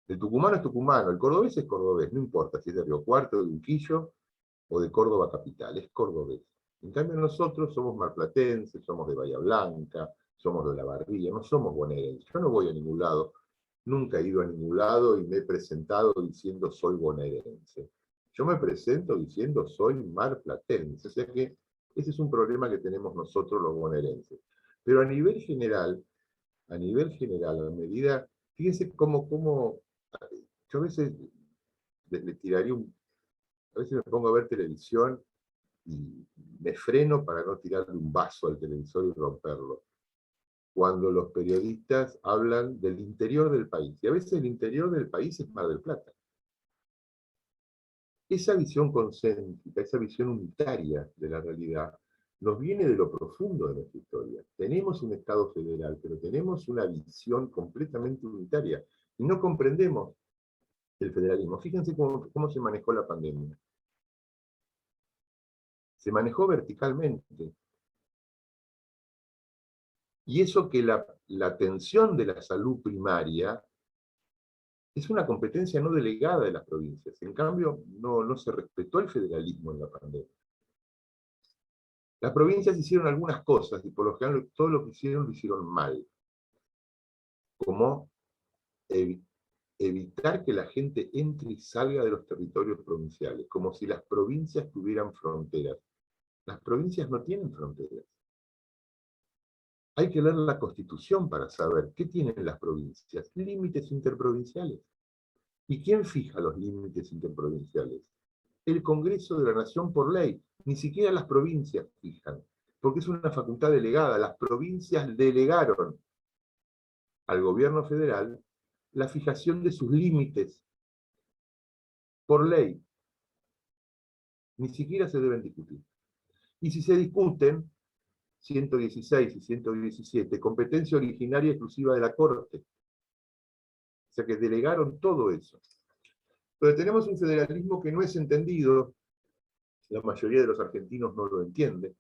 El tucumano es tucumano, el cordobés es cordobés, no importa si es de Río Cuarto, de Unquillo o de Córdoba capital, es cordobés. En cambio nosotros somos marplatenses, somos de Bahía Blanca, somos de La Barría, no somos bonaerenses. Yo no voy a ningún lado, nunca he ido a ningún lado y me he presentado diciendo soy bonaerense. Yo me presento diciendo soy marplatense, o sea que ese es un problema que tenemos nosotros los bonaerenses. Pero a nivel general, a medida, fíjense cómo yo a veces le tiraría a veces me pongo a ver televisión y me freno para no tirarle un vaso al televisor y romperlo. Cuando los periodistas hablan del interior del país, y a veces el interior del país es Mar del Plata. Esa visión concéntrica, esa visión unitaria de la realidad, nos viene de lo profundo de nuestra historia. Tenemos un Estado federal, pero tenemos una visión completamente unitaria, y no comprendemos el federalismo. Fíjense cómo se manejó la pandemia. Se manejó verticalmente. Y eso que la atención de la salud primaria es una competencia no delegada de las provincias. En cambio, no se respetó el federalismo en la pandemia. Las provincias hicieron algunas cosas, y por lo general todo lo hicieron mal. Como evitar que la gente entre y salga de los territorios provinciales, como si las provincias tuvieran fronteras. Las provincias no tienen fronteras. Hay que leer la Constitución para saber qué tienen las provincias. Límites interprovinciales. ¿Y quién fija los límites interprovinciales? El Congreso de la Nación por ley. Ni siquiera las provincias fijan, porque es una facultad delegada. Las provincias delegaron al gobierno federal la fijación de sus límites por ley. Ni siquiera se deben discutir. Y si se discuten, 116 y 117, competencia originaria exclusiva de la Corte. O sea que delegaron todo eso. Pero tenemos un federalismo que no es entendido, la mayoría de los argentinos no lo entiende.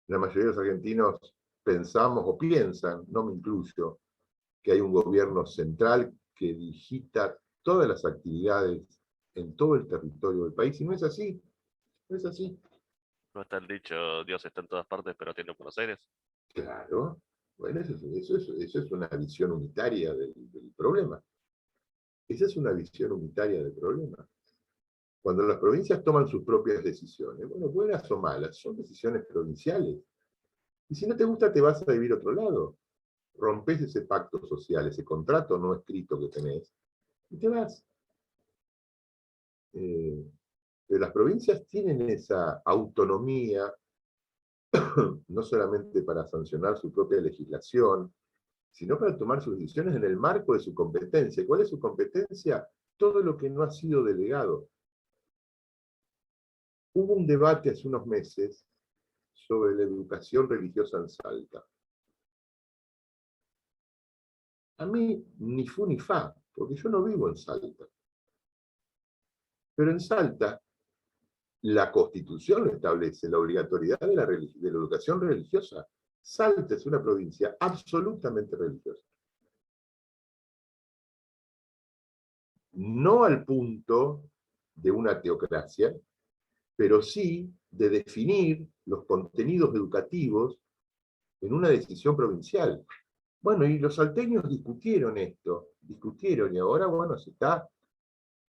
La mayoría de los argentinos pensamos o piensan, no me incluyo, que hay un gobierno central que digita todas las actividades en todo el territorio del país, y no es así. No es así. ¿No está el dicho, Dios está en todas partes, pero tiene en Buenos Aires? Claro. Bueno, eso es una visión unitaria del problema. Esa es una visión unitaria del problema. Cuando las provincias toman sus propias decisiones, bueno, buenas o malas, son decisiones provinciales. Y si no te gusta, te vas a vivir a otro lado. Rompes ese pacto social, ese contrato no escrito que tenés, y te vas. Pero las provincias tienen esa autonomía, no solamente para sancionar su propia legislación, sino para tomar sus decisiones en el marco de su competencia. ¿Cuál es su competencia? Todo lo que no ha sido delegado. Hubo un debate hace unos meses sobre la educación religiosa en Salta. A mí ni fu ni fa, porque yo no vivo en Salta. Pero en Salta, la Constitución lo establece, la obligatoriedad de la educación religiosa. Salta es una provincia absolutamente religiosa. No al punto de una teocracia, pero sí de definir los contenidos educativos en una decisión provincial. Bueno, y los salteños discutieron esto, y ahora, bueno, se está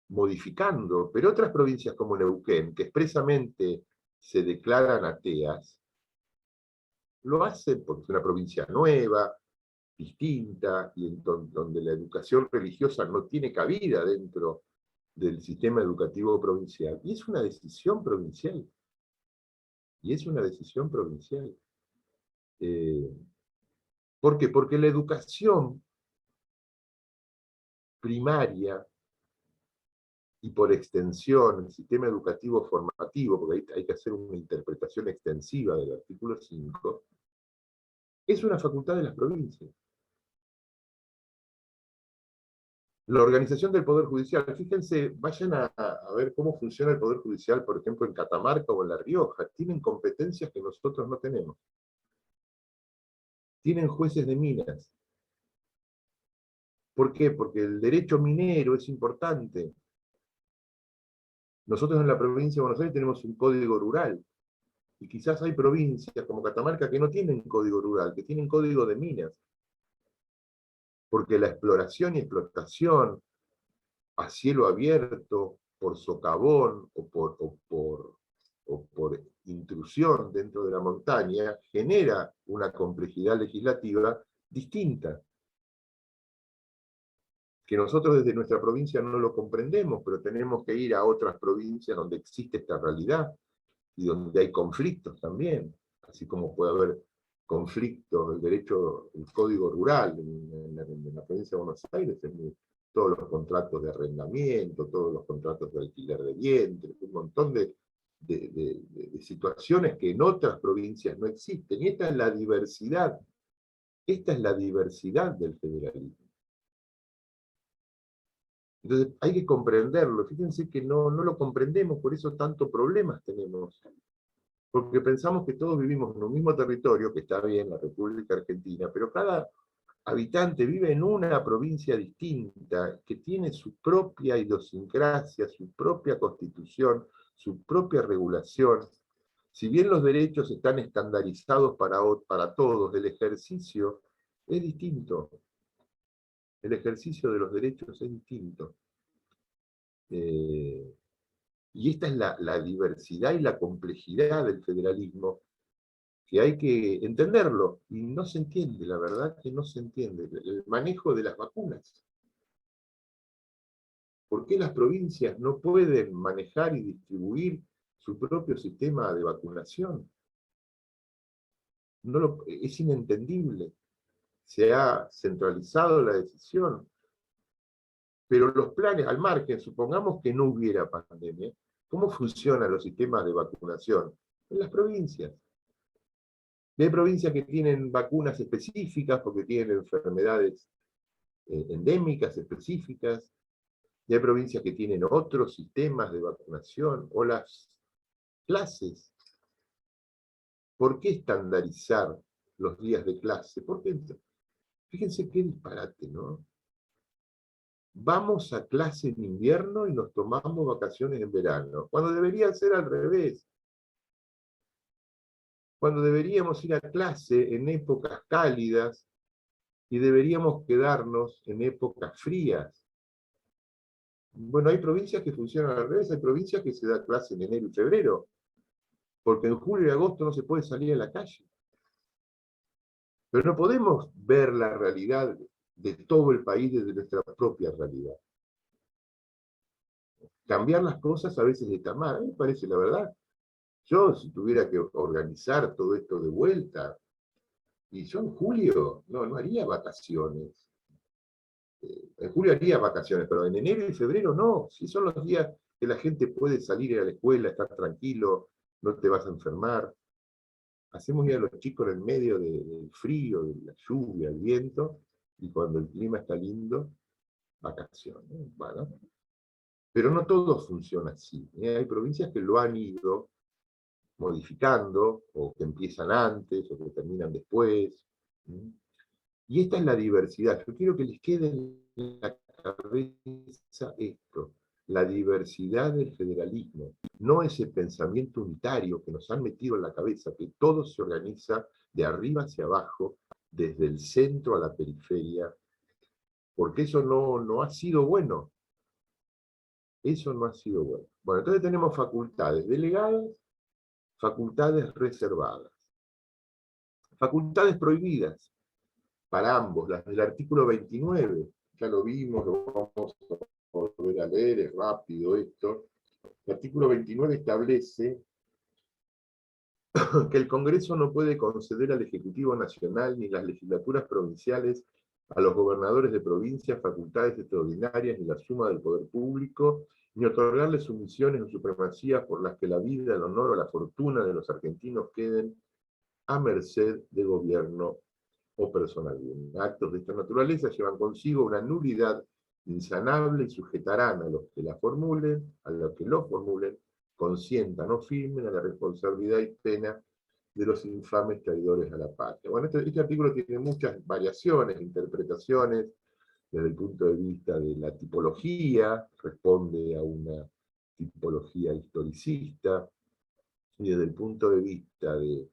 modificando, pero otras provincias como Neuquén, que expresamente se declaran ateas, lo hacen porque es una provincia nueva, distinta, y donde la educación religiosa no tiene cabida dentro del sistema educativo provincial. Y es una decisión provincial. Y es una decisión provincial. ¿Por qué? Porque la educación primaria y por extensión, el sistema educativo formativo, porque hay que hacer una interpretación extensiva del artículo 5, es una facultad de las provincias. La organización del Poder Judicial, fíjense, vayan a ver cómo funciona el Poder Judicial, por ejemplo, en Catamarca o en La Rioja. Tienen competencias que nosotros no tenemos. Tienen jueces de minas. ¿Por qué? Porque el derecho minero es importante. Nosotros en la provincia de Buenos Aires tenemos un código rural. Y quizás hay provincias como Catamarca que no tienen código rural, que tienen código de minas. Porque la exploración y explotación a cielo abierto, por socavón o por intrusión dentro de la montaña, genera una complejidad legislativa distinta. Que nosotros desde nuestra provincia no lo comprendemos, pero tenemos que ir a otras provincias donde existe esta realidad y donde hay conflictos también, así como puede haber conflictos del derecho, el código rural en la provincia de Buenos Aires, en todos los contratos de arrendamiento, todos los contratos de alquiler de vientre, un montón de situaciones que en otras provincias no existen. Y esta es la diversidad del federalismo. Entonces hay que comprenderlo. Fíjense que no lo comprendemos, por eso tantos problemas tenemos. Porque pensamos que todos vivimos en un mismo territorio, que está bien, la República Argentina, pero cada habitante vive en una provincia distinta, que tiene su propia idiosincrasia, su propia constitución, su propia regulación. Si bien los derechos están estandarizados para todos, el ejercicio es distinto. El ejercicio de los derechos es distinto. Y esta es la diversidad y la complejidad del federalismo, que hay que entenderlo, y no se entiende, la verdad que no se entiende. El manejo de las vacunas. ¿Por qué las provincias no pueden manejar y distribuir su propio sistema de vacunación? Es inentendible. Se ha centralizado la decisión. Pero los planes, al margen, supongamos que no hubiera pandemia, ¿cómo funcionan los sistemas de vacunación? En las provincias. Y hay provincias que tienen vacunas específicas porque tienen enfermedades endémicas específicas, y hay provincias que tienen otros sistemas de vacunación, o las clases. ¿Por qué estandarizar los días de clase? Fíjense qué disparate, ¿no? Vamos a clase en invierno y nos tomamos vacaciones en verano, cuando debería ser al revés. Cuando deberíamos ir a clase en épocas cálidas y deberíamos quedarnos en épocas frías. Bueno, hay provincias que funcionan al revés, hay provincias que se da clase en enero y febrero, porque en julio y agosto no se puede salir a la calle. Pero no podemos ver la realidad de todo el país desde nuestra propia realidad. Cambiar las cosas a veces está mal, a mí me parece la verdad. Yo, si tuviera que organizar todo esto de vuelta, y yo en julio no haría vacaciones. En julio haría vacaciones, pero en enero y febrero no. Si son los días, que la gente puede salir a ir a la escuela, estar tranquilo, no te vas a enfermar. Hacemos ir a los chicos en el medio del frío, de la lluvia, el viento, y cuando el clima está lindo, vacaciones. Bueno, pero no todo funciona así. Hay provincias que lo han ido modificando, o que empiezan antes, o que terminan después. Y esta es la diversidad. Yo quiero que les quede en la cabeza esto, la diversidad del federalismo, no ese pensamiento unitario que nos han metido en la cabeza, que todo se organiza de arriba hacia abajo, desde el centro a la periferia, porque eso no ha sido bueno. Eso no ha sido bueno. Bueno, entonces tenemos facultades delegadas, facultades reservadas, facultades prohibidas para ambos, las del artículo 29, ya lo vimos, lo vamos a volver a leer, es rápido esto. El artículo 29 establece que el Congreso no puede conceder al Ejecutivo Nacional ni las legislaturas provinciales a los gobernadores de provincias facultades extraordinarias ni la suma del poder público, ni otorgarles sumisiones o supremacías por las que la vida, el honor o la fortuna de los argentinos queden a merced de gobierno o personal. Actos de esta naturaleza llevan consigo una nulidad insanable y sujetarán a los que la formulen, a los que lo formulen, consientan o firmen a la responsabilidad y pena de los infames traidores a la patria. Bueno, este artículo tiene muchas variaciones, interpretaciones, desde el punto de vista de la tipología, responde a una tipología historicista, y desde el punto de vista de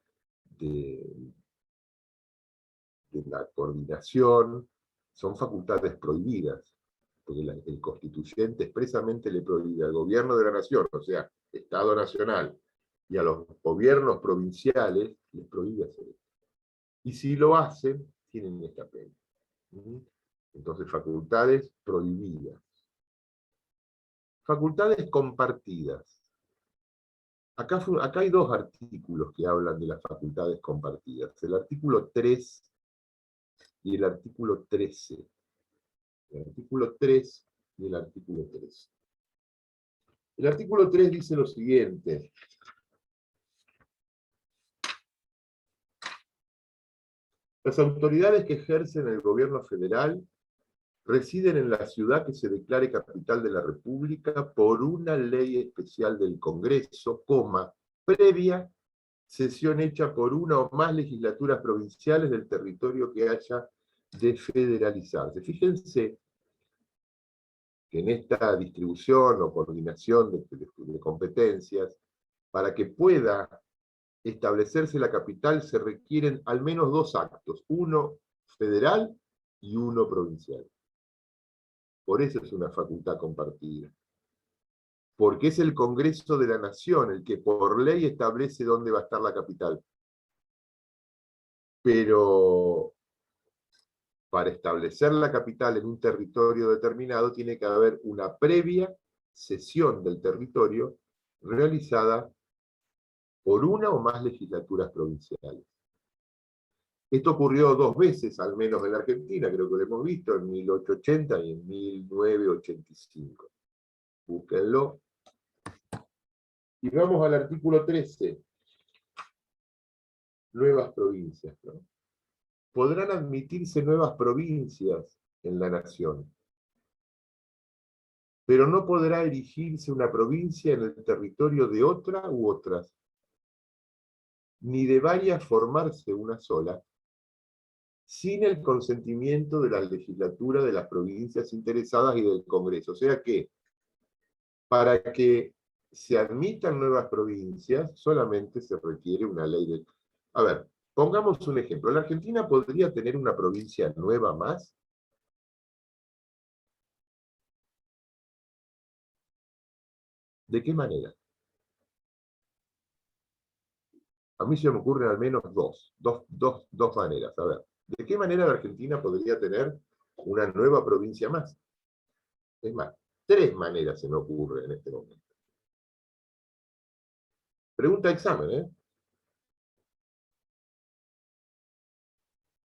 la coordinación, son facultades prohibidas, porque el constituyente expresamente le prohíbe al gobierno de la nación, o sea, Estado Nacional, y a los gobiernos provinciales, les prohíbe hacer esto. Y si lo hacen, tienen esta pena. Entonces, facultades prohibidas. Facultades compartidas. Acá hay dos artículos que hablan de las facultades compartidas. El artículo 3 y el artículo 13. El artículo 3 y el artículo 13. El artículo 3 dice lo siguiente. Las autoridades que ejercen el gobierno federal residen en la ciudad que se declare capital de la República por una ley especial del Congreso, previa sesión hecha por una o más legislaturas provinciales del territorio que haya de federalizarse. Fíjense que en esta distribución o coordinación de competencias, para que pueda establecerse la capital se requieren al menos dos actos, uno federal y uno provincial. Por eso es una facultad compartida. Porque es el Congreso de la Nación el que por ley establece dónde va a estar la capital. Pero para establecer la capital en un territorio determinado tiene que haber una previa cesión del territorio realizada por una o más legislaturas provinciales. Esto ocurrió dos veces, al menos en la Argentina, creo que lo hemos visto, en 1880 y en 1985. Búsquenlo. Y vamos al artículo 13. Nuevas provincias, ¿no? Podrán admitirse nuevas provincias en la nación, pero no podrá erigirse una provincia en el territorio de otra u otras, ni de varias formarse una sola, sin el consentimiento de la legislatura de las provincias interesadas y del Congreso. O sea que, para que se admitan nuevas provincias, solamente se requiere una ley de... A ver, pongamos un ejemplo. ¿La Argentina podría tener una provincia nueva más? ¿De qué manera? A mí se me ocurren al menos dos maneras. A ver, ¿de qué manera la Argentina podría tener una nueva provincia más? Es más, tres maneras se me ocurren en este momento. Pregunta de examen, ¿eh?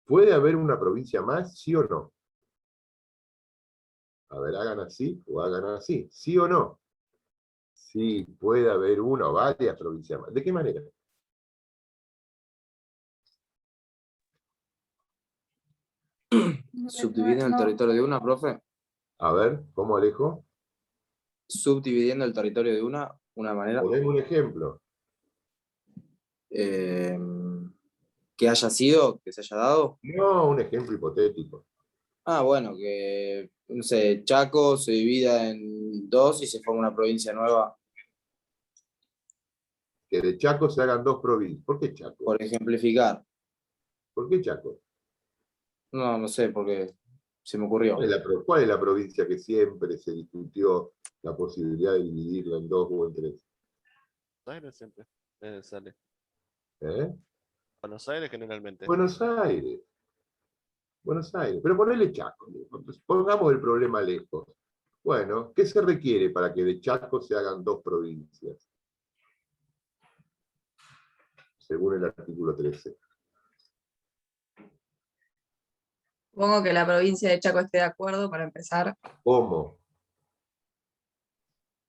¿Puede haber una provincia más, sí o no? A ver, hagan así o hagan así, ¿sí o no? Sí, puede haber una o varias provincias más. ¿De qué manera? Subdividiendo el territorio de una, profe. A ver, ¿cómo Alejo? Subdividiendo el territorio de una manera. Poneme un ejemplo. eh, que haya sido, que se haya dado. No, un ejemplo hipotético. Ah, bueno, que, no sé, Chaco se divida en dos y se forma una provincia nueva, Que de Chaco se hagan dos provincias. ¿Por qué Chaco? por ejemplificar. ¿Por qué Chaco? No, no sé, porque se me ocurrió. ¿Cuál es la provincia que siempre se discutió la posibilidad de dividirla en dos o en tres? Buenos Aires siempre sale. ¿Eh? Buenos Aires generalmente. Buenos Aires. Buenos Aires. Pero ponele Chaco. Pongamos el problema lejos. Bueno, ¿qué se requiere para que de Chaco se hagan dos provincias? Según el artículo 13. Supongo que la provincia de Chaco esté de acuerdo para empezar. ¿Cómo?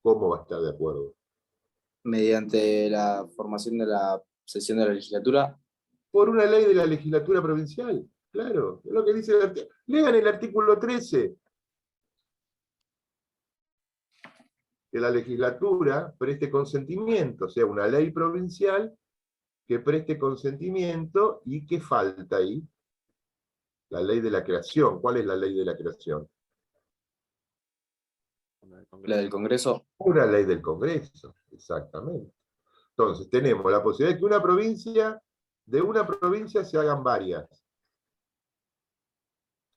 ¿Cómo va a estar de acuerdo? Mediante la formación de la sesión de la legislatura. Por una ley de la legislatura provincial. Claro, es lo que dice el artículo. Lean el artículo 13. Que la legislatura preste consentimiento, o sea, una ley provincial que preste consentimiento. ¿Y qué falta ahí? La ley de la creación. ¿Cuál es la ley de la creación? La del Congreso. Una ley del Congreso, exactamente. Entonces, tenemos la posibilidad de que de una provincia se hagan varias.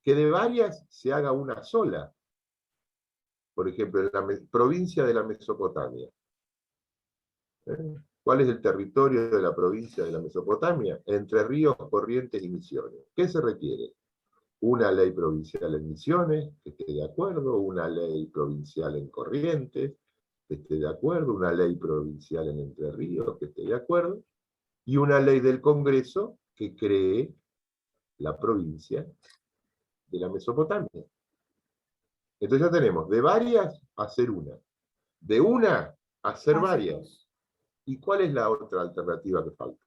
Que de varias se haga una sola. Por ejemplo, en la provincia de la Mesopotamia. ¿Cuál es el territorio de la provincia de la Mesopotamia? Entre Ríos, Corrientes y Misiones. ¿Qué se requiere? Una ley provincial en Misiones, que esté de acuerdo, una ley provincial en Corrientes, que esté de acuerdo, una ley provincial en Entre Ríos, que esté de acuerdo, y una ley del Congreso que cree la provincia de la Mesopotamia. Entonces ya tenemos de varias a hacer una, de una a hacer varias. ¿Y cuál es la otra alternativa que falta?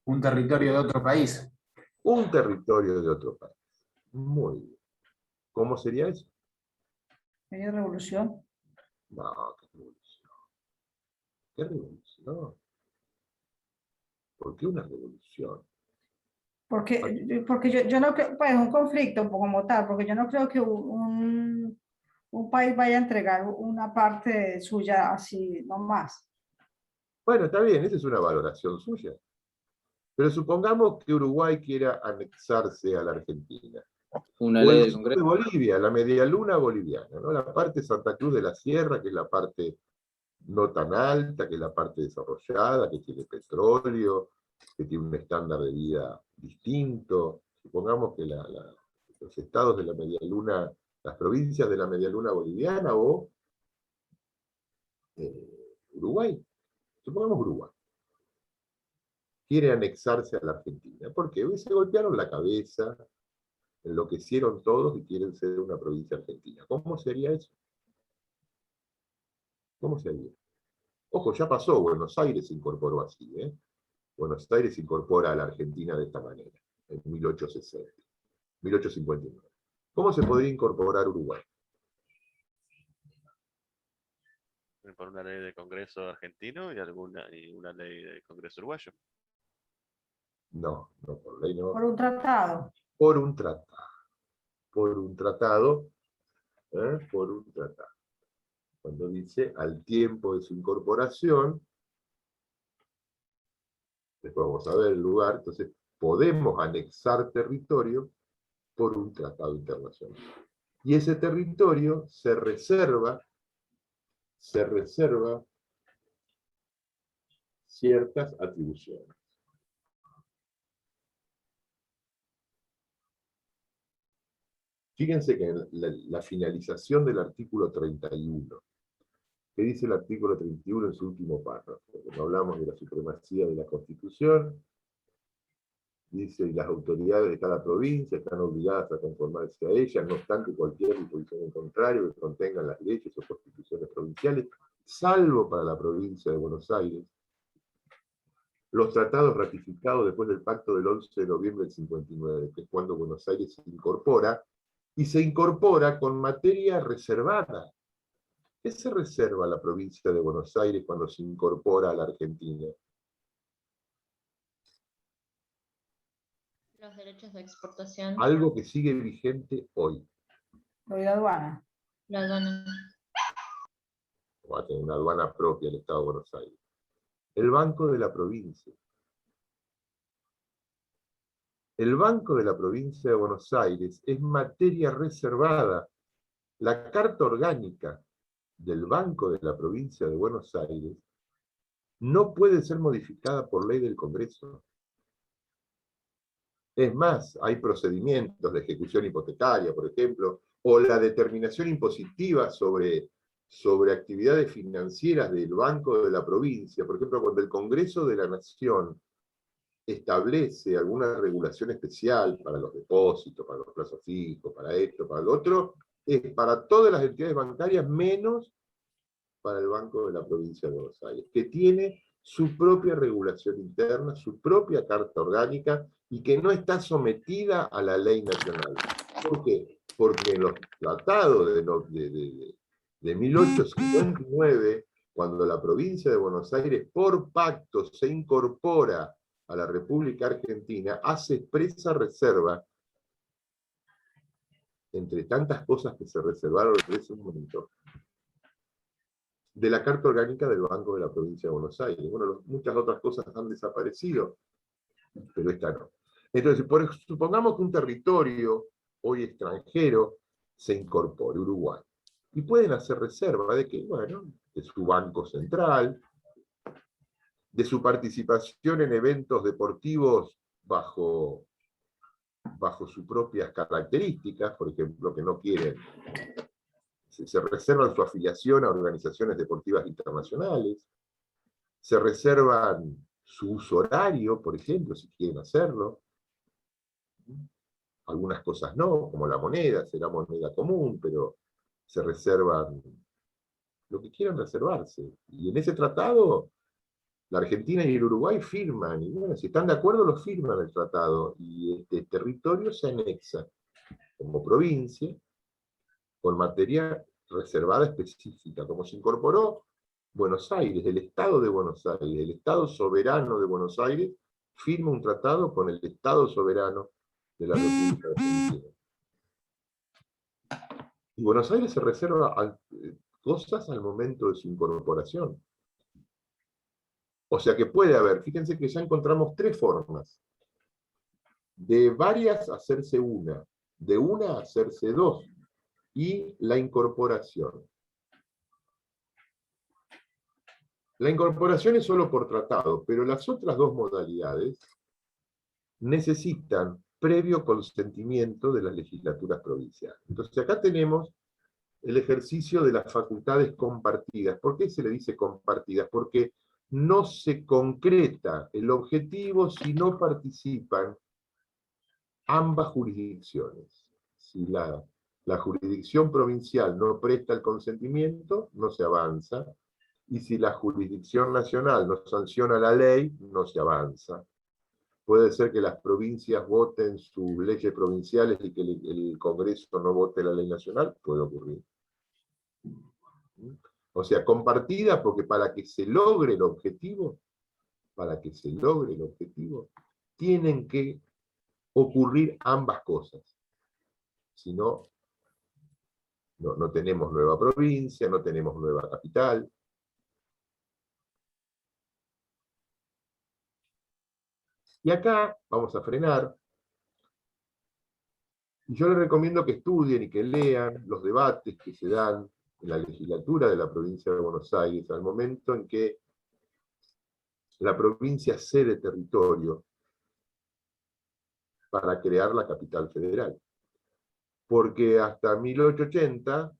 Un territorio de otro país. Un territorio de otro país. Muy bien. ¿Cómo sería eso? Media revolución. No, qué revolución. ¿Qué revolución? ¿Por qué una revolución? Porque yo no creo, pues un conflicto como tal, porque yo no creo que un país vaya a entregar una parte suya así nomás. Bueno, está bien, esa es una valoración suya. Pero supongamos que Uruguay quiera anexarse a la Argentina. Una O ley el del sur de Congreso. Bolivia, la medialuna boliviana, ¿no? La parte de Santa Cruz de la Sierra, que es la parte no tan alta, que es la parte desarrollada, que tiene petróleo, que tiene un estándar de vida distinto. Supongamos que los estados de la medialuna, las provincias de la medialuna boliviana o Uruguay, supongamos Uruguay, quiere anexarse a la Argentina. ¿Por qué? Porque se golpearon la cabeza, enloquecieron todos y quieren ser una provincia argentina. ¿Cómo sería eso? ¿Cómo sería? Ojo, ya pasó, Buenos Aires se incorporó así, ¿eh? Buenos Aires se incorpora a la Argentina de esta manera, en 1860, 1859. ¿Cómo se podría incorporar Uruguay? Por una ley del Congreso argentino y una ley del Congreso uruguayo. No, no por ley, no. Por un tratado. Por un tratado. Por un tratado, por un tratado. Cuando dice al tiempo de su incorporación, después vamos a ver el lugar, entonces podemos anexar territorio por un tratado internacional. Y ese territorio se reserva ciertas atribuciones. Fíjense que en la finalización del artículo 31, ¿qué dice el artículo 31 en su último párrafo? Cuando hablamos de la supremacía de la Constitución, dice, y las autoridades de cada provincia están obligadas a conformarse a ella, no obstante cualquier disposición en contrario que contengan las leyes o constituciones provinciales, salvo para la provincia de Buenos Aires, los tratados ratificados después del pacto del 11 de noviembre del 59, que es cuando Buenos Aires se incorpora, y se incorpora con materia reservada. ¿Qué se reserva a la provincia de Buenos Aires cuando se incorpora a la Argentina? Los derechos de exportación. Algo que sigue vigente hoy. Lo de la aduana. La aduana. Va a tener una aduana propia el Estado de Buenos Aires. El Banco de la Provincia. El Banco de la Provincia de Buenos Aires es materia reservada. La Carta Orgánica del Banco de la Provincia de Buenos Aires no puede ser modificada por ley del Congreso. Es más, hay procedimientos de ejecución hipotecaria, por ejemplo, o la determinación impositiva sobre actividades financieras del Banco de la Provincia. Por ejemplo, cuando el Congreso de la Nación establece alguna regulación especial para los depósitos, para los plazos fijos, para esto, para lo otro, es para todas las entidades bancarias menos para el Banco de la Provincia de Buenos Aires, que tiene su propia regulación interna, su propia carta orgánica, y que no está sometida a la ley nacional. ¿Por qué? Porque en los tratados de 1859, cuando la provincia de Buenos Aires por pacto se incorpora a la República Argentina, hace expresa reserva, entre tantas cosas que se reservaron en ese momento, de la Carta Orgánica del Banco de la Provincia de Buenos Aires. Bueno, muchas otras cosas han desaparecido, pero esta no. Entonces, supongamos que un territorio hoy extranjero se incorpore, Uruguay, y pueden hacer reserva de que, bueno, de su banco central, de su participación en eventos deportivos bajo sus propias características, por ejemplo, que no quieren, se reservan su afiliación a organizaciones deportivas internacionales, se reservan su uso horario, por ejemplo, si quieren hacerlo. Algunas cosas no, como la moneda, será moneda común, pero se reservan lo que quieran reservarse. Y en ese tratado, la Argentina y el Uruguay firman, y bueno, si están de acuerdo, lo firman el tratado, y este territorio se anexa como provincia, con materia reservada específica, como se incorporó Buenos Aires, el Estado de Buenos Aires, el Estado soberano de Buenos Aires, firma un tratado con el Estado soberano de la República Argentina. Y Buenos Aires se reserva cosas al momento de su incorporación. O sea que puede haber, fíjense que ya encontramos tres formas. De varias hacerse una, de una hacerse dos, y la incorporación. La incorporación es solo por tratado, pero las otras dos modalidades necesitan previo consentimiento de las legislaturas provinciales. Entonces acá tenemos el ejercicio de las facultades compartidas. ¿Por qué se le dice compartidas? Porque no se concreta el objetivo si no participan ambas jurisdicciones. Si la jurisdicción provincial no presta el consentimiento, no se avanza, y si la jurisdicción nacional no sanciona la ley, no se avanza. Puede ser que las provincias voten sus leyes provinciales y que el Congreso no vote la ley nacional, puede ocurrir. O sea, compartida porque para que se logre el objetivo, tienen que ocurrir ambas cosas. Si no, no tenemos nueva provincia, no tenemos nueva capital. Y acá vamos a frenar. Y yo les recomiendo que estudien y que lean los debates que se dan en la legislatura de la provincia de Buenos Aires al momento en que la provincia cede territorio para crear la capital federal. Porque hasta 1880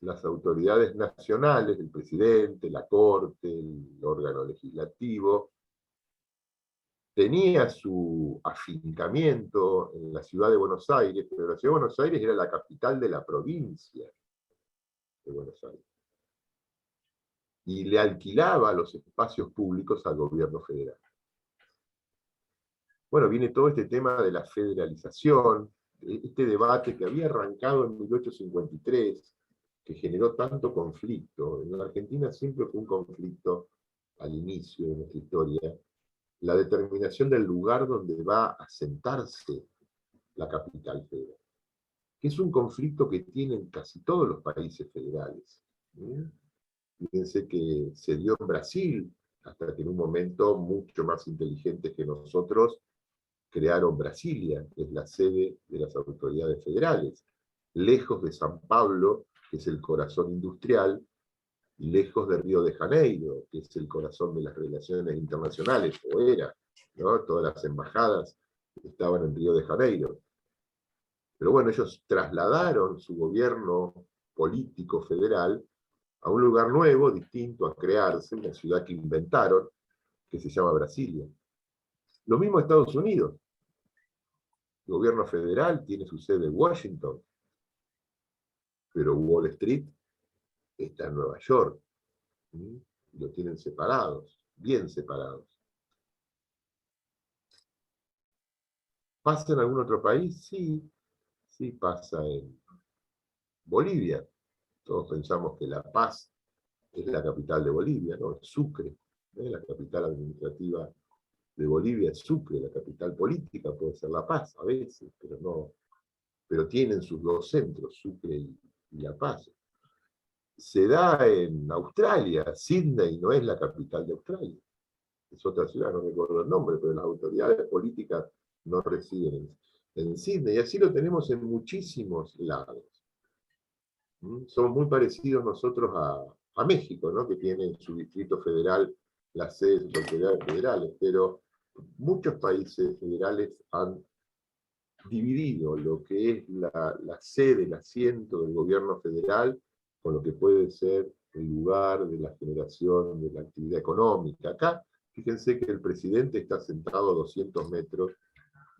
las autoridades nacionales, el presidente, la corte, el órgano legislativo, tenía su afincamiento en la ciudad de Buenos Aires, pero la ciudad de Buenos Aires era la capital de la provincia de Buenos Aires. Y le alquilaba los espacios públicos al gobierno federal. Bueno, viene todo este tema de la federalización, este debate que había arrancado en 1853, que generó tanto conflicto. En la Argentina siempre fue un conflicto al inicio de nuestra historia, la determinación del lugar donde va a sentarse la capital federal, que es un conflicto que tienen casi todos los países federales. Fíjense que se dio en Brasil, hasta que en un momento mucho más inteligentes que nosotros crearon Brasilia, que es la sede de las autoridades federales, lejos de San Pablo, que es el corazón industrial, y lejos de Río de Janeiro, que es el corazón de las relaciones internacionales, o era, ¿no? Todas las embajadas estaban en Río de Janeiro. Pero bueno, ellos trasladaron su gobierno político federal a un lugar nuevo, distinto a crearse, una ciudad que inventaron, que se llama Brasilia. Lo mismo Estados Unidos. El gobierno federal tiene su sede en Washington, pero Wall Street está en Nueva York. Lo tienen separados, bien separados. ¿Pasa en algún otro país? Sí, sí pasa en Bolivia. Todos pensamos que La Paz es la capital de Bolivia, ¿no? Es Sucre, la capital administrativa de Bolivia es Sucre, la capital política puede ser La Paz a veces, pero no, pero tienen sus dos centros, Sucre y La Paz. Se da en Australia, Sydney no es la capital de Australia, es otra ciudad, no recuerdo el nombre, pero las autoridades políticas no residen en Sydney, y así lo tenemos en muchísimos lados. Somos muy parecidos nosotros a México, ¿no? Que tiene en su distrito federal las sedes de sus autoridades federales, pero muchos países federales han dividido lo que es la sede, el asiento del gobierno federal, con lo que puede ser el lugar de la generación de la actividad económica. Acá, fíjense que el presidente está sentado a 200 metros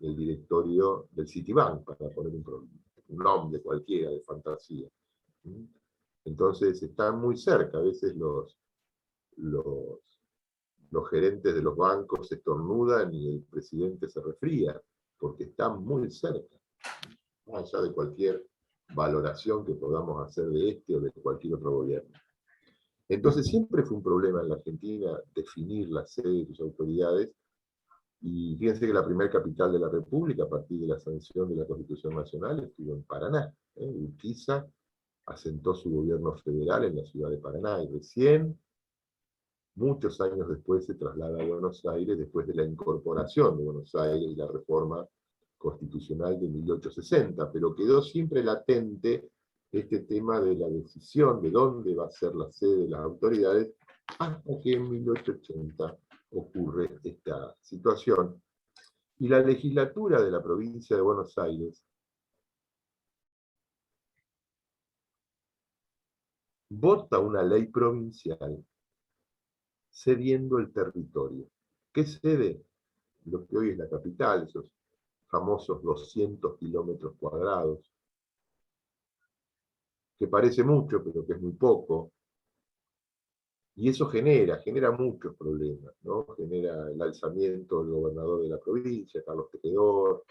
del directorio del Citibank, para poner un nombre cualquiera de fantasía. Entonces están muy cerca, a veces los gerentes de los bancos estornudan y el presidente se resfría, porque están muy cerca, más allá de cualquier valoración que podamos hacer de este o de cualquier otro gobierno. Entonces siempre fue un problema en la Argentina definir la sede de sus autoridades, y fíjense que la primera capital de la República, a partir de la sanción de la Constitución Nacional, estuvo en Paraná. Urquiza asentó su gobierno federal en la ciudad de Paraná, y recién, muchos años después, se traslada a Buenos Aires, después de la incorporación de Buenos Aires y la reforma constitucional de 1860, pero quedó siempre latente este tema de la decisión de dónde va a ser la sede de las autoridades, hasta que en 1880 ocurre esta situación. Y la legislatura de la provincia de Buenos Aires vota una ley provincial cediendo el territorio. ¿Qué cede? Lo que hoy es la capital, esos famosos 200 kilómetros cuadrados, que parece mucho, pero que es muy poco. Y eso genera muchos problemas, ¿no? Genera el alzamiento del gobernador de la provincia, Carlos Tejedor,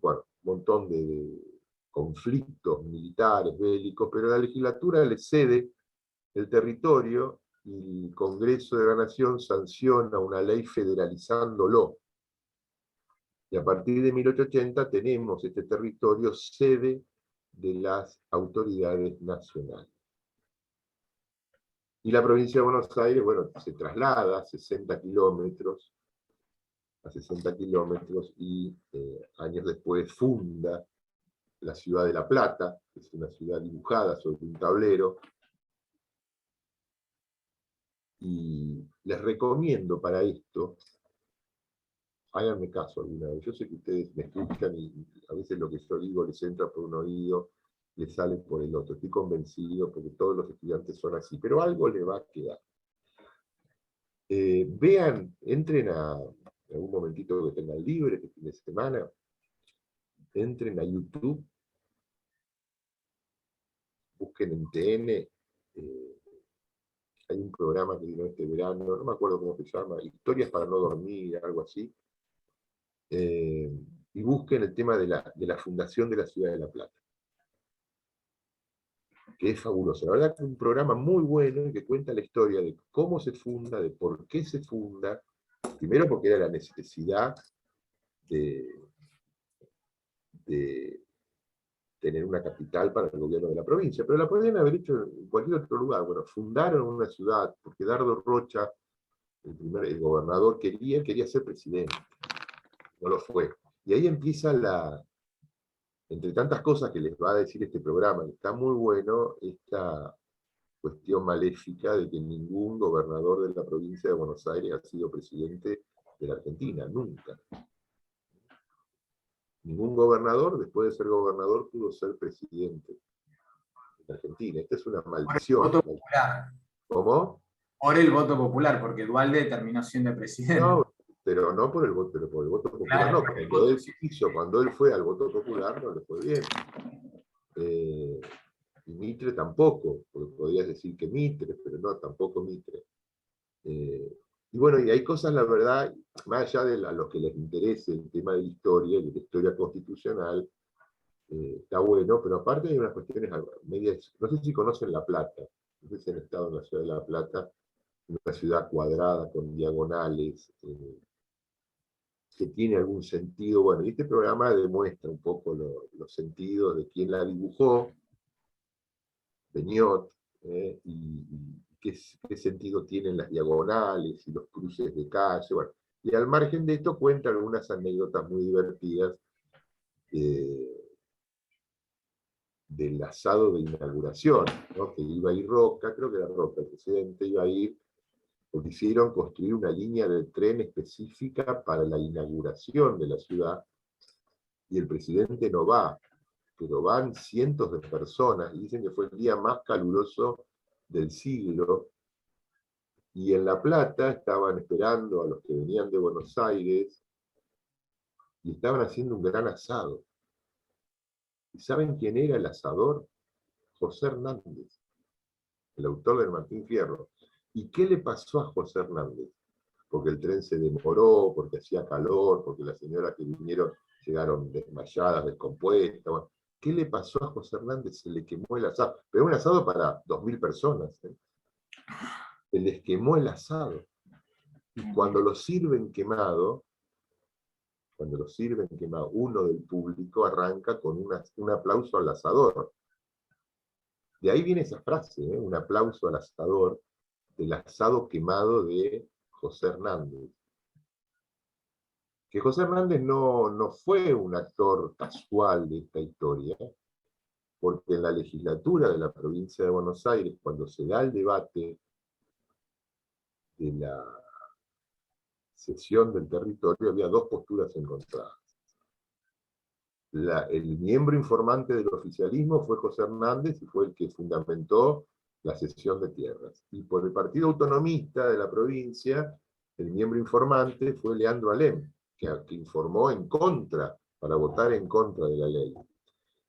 bueno, un montón de conflictos militares, bélicos, pero la legislatura le cede el territorio y el Congreso de la Nación sanciona una ley federalizándolo. Y a partir de 1880 tenemos este territorio sede de las autoridades nacionales. Y la provincia de Buenos Aires, bueno, se traslada a 60 kilómetros, y años después funda la ciudad de La Plata, que es una ciudad dibujada sobre un tablero. Y les recomiendo para esto, háganme caso alguna vez. Yo sé que ustedes me escuchan y a veces lo que yo digo les entra por un oído, les sale por el otro. Estoy convencido porque todos los estudiantes son así, pero algo le va a quedar. Vean, entren a en algún momentito que tengan libre, este fin de semana, entren a YouTube, busquen en TN, hay un programa que vino este verano, no me acuerdo cómo se llama, Historias para no dormir, algo así, y busquen el tema de la fundación de la ciudad de La Plata, que es fabuloso. La verdad que es un programa muy bueno que cuenta la historia de cómo se funda, de por qué se funda, primero porque era la necesidad de tener una capital para el gobierno de la provincia, pero la podrían haber hecho en cualquier otro lugar. Bueno, fundaron una ciudad porque Dardo Rocha, el gobernador, quería ser presidente, no lo fue. Y ahí empieza entre tantas cosas que les va a decir este programa, que está muy bueno, esta cuestión maléfica de que ningún gobernador de la provincia de Buenos Aires ha sido presidente de la Argentina, nunca. Ningún gobernador, después de ser gobernador, pudo ser presidente de la Argentina. Esta es una maldición. Por el voto popular. ¿Cómo? Por el voto popular, porque Duhalde terminó siendo presidente. No, pero no por el voto, pero por el voto popular, Claro, no. Cuando él fue al voto popular, no le fue bien. Y Mitre tampoco, porque podías decir que Mitre, pero no, tampoco Mitre. Y bueno, y hay cosas, la verdad, más allá de a los que les interese el tema de la historia, de la historia constitucional, está bueno, pero aparte hay unas cuestiones medias, no sé si conocen La Plata, no sé si han estado en la ciudad de La Plata, una ciudad cuadrada con diagonales, que tiene algún sentido. Bueno, y este programa demuestra un poco los sentidos de quién la dibujó, Beñat, y qué sentido tienen las diagonales y los cruces de calle. Bueno, y al margen de esto cuenta algunas anécdotas muy divertidas del asado de inauguración, ¿no? Que iba a ir Roca, creo que era Roca, el presidente iba a ir, porque hicieron construir una línea de tren específica para la inauguración de la ciudad, y el presidente no va, pero van cientos de personas, y dicen que fue el día más caluroso del siglo, y en La Plata estaban esperando a los que venían de Buenos Aires, y estaban haciendo un gran asado. ¿Y saben quién era el asador? José Hernández, el autor del Martín Fierro. ¿Y qué le pasó a José Hernández? Porque el tren se demoró, porque hacía calor, porque las señoras que vinieron llegaron desmayadas, descompuestas. Bueno, ¿qué le pasó a José Hernández? Se le quemó el asado. Pero un asado para 2.000 personas. Se les quemó el asado. Y cuando lo sirven quemado, uno del público arranca con un aplauso al asador. De ahí viene esa frase, un aplauso al asador, del asado quemado de José Hernández. Que José Hernández no fue un actor casual de esta historia, porque en la legislatura de la provincia de Buenos Aires, cuando se da el debate de la cesión del territorio, había dos posturas encontradas. El miembro informante del oficialismo fue José Hernández y fue el que fundamentó la cesión de tierras. Y por el Partido Autonomista de la provincia, el miembro informante fue Leandro Alem, que informó en contra, para votar en contra de la ley.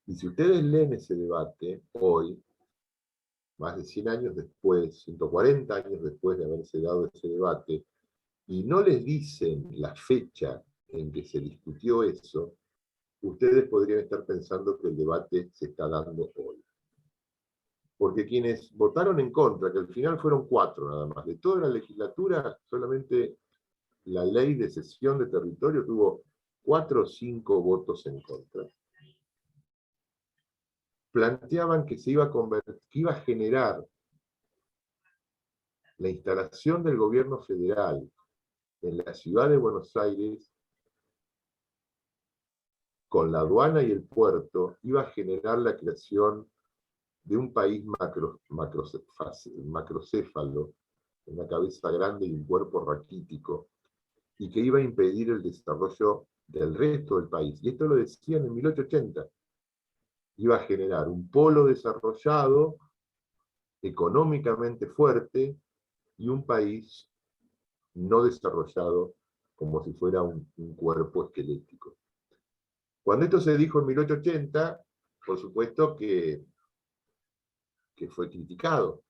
Y si ustedes leen ese debate, hoy, más de 100 años después, 140 años después de haberse dado ese debate, y no les dicen la fecha en que se discutió eso, ustedes podrían estar pensando que el debate se está dando hoy. Porque quienes votaron en contra, que al final fueron 4 nada más, de toda la legislatura, solamente la ley de cesión de territorio tuvo 4 o 5 votos en contra. Planteaban que que iba a generar la instalación del gobierno federal en la ciudad de Buenos Aires, con la aduana y el puerto, iba a generar la creación de un país macrocéfalo, una cabeza grande y un cuerpo raquítico, y que iba a impedir el desarrollo del resto del país. Y esto lo decían en 1880. Iba a generar un polo desarrollado, económicamente fuerte, y un país no desarrollado como si fuera un cuerpo esquelético. Cuando esto se dijo en 1880, por supuesto que fue criticado.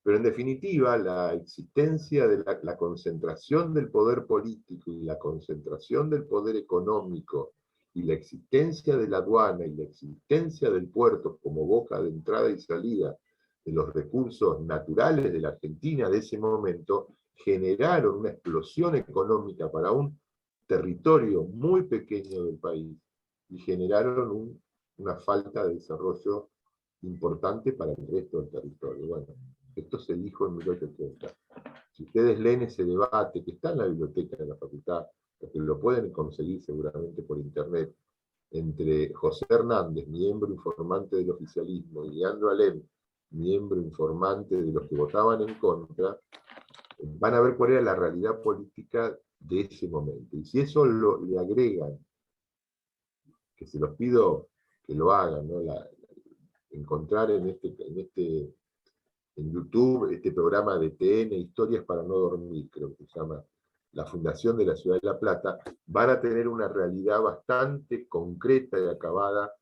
Pero en definitiva, la existencia de la concentración del poder político y la concentración del poder económico y la existencia de la aduana y la existencia del puerto como boca de entrada y salida de los recursos naturales de la Argentina de ese momento, generaron una explosión económica para un territorio muy pequeño del país y generaron una falta de desarrollo importante para el resto del territorio. Bueno, esto se dijo en 1880. Si ustedes leen ese debate que está en la biblioteca de la facultad, porque lo pueden conseguir seguramente por internet, entre José Hernández, miembro informante del oficialismo, y Leandro Alem, miembro informante de los que votaban en contra, van a ver cuál era la realidad política de ese momento. Y si eso le agregan, que se los pido que lo hagan, ¿no? Encontrar en YouTube este programa de TN, Historias para no dormir, creo que se llama, la Fundación de la Ciudad de La Plata, van a tener una realidad bastante concreta y acabada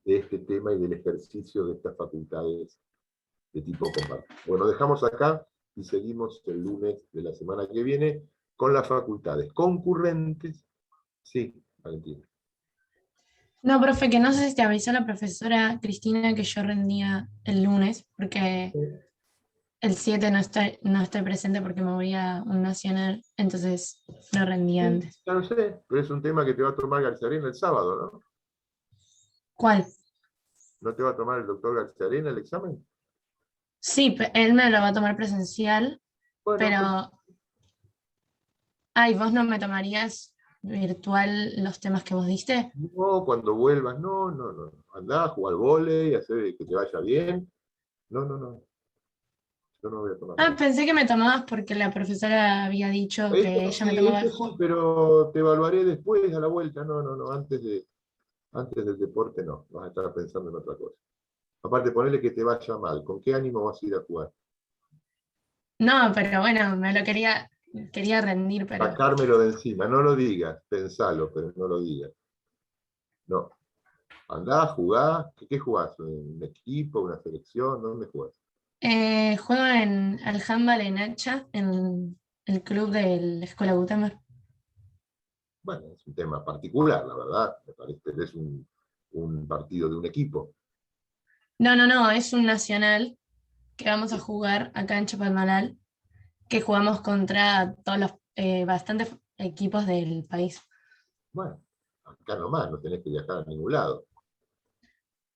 de este tema y del ejercicio de estas facultades de tipo compartido. Bueno, dejamos acá y seguimos el lunes de la semana que viene con las facultades concurrentes. Sí, Valentina. No, profe, que no sé si te avisó la profesora Cristina que yo rendía el lunes, porque el 7 no estoy presente porque me voy a un nacional, entonces no rendía antes. Ya lo sé, pero es un tema que te va a tomar Garciarena el sábado, ¿no? ¿Cuál? ¿No te va a tomar el doctor Garciarena el examen? Sí, él me lo va a tomar presencial, Bueno, pero... Ay, ¿vos no me tomarías virtual los temas que vos diste? no, cuando vuelvas, no. Andá, jugar al vóley, hacer que te vaya bien. No. Yo no voy a tomar. Ah, pensé que me tomabas porque la profesora había dicho que ella me tomaba. Sí, pero te evaluaré después, a la vuelta. No, antes del deporte no. Vas a estar pensando en otra cosa. Aparte, ponele que te vaya mal. ¿Con qué ánimo vas a ir a jugar? No, pero bueno, me lo quería rendir, pero... Sacármelo de encima. No lo digas, pensalo, pero no lo digas. No. Andá, jugá. ¿Qué jugás? ¿Un equipo, una selección? ¿Dónde jugás? Juego al handball en Hacha, en el club de la Escuela Gutenberg. Bueno, es un tema particular, la verdad. Me parece que es un partido de un equipo. No, es un nacional que vamos a jugar acá en Chapadmalal, que jugamos contra todos los bastantes equipos del país. Bueno, acá nomás, no tenés que viajar a ningún lado.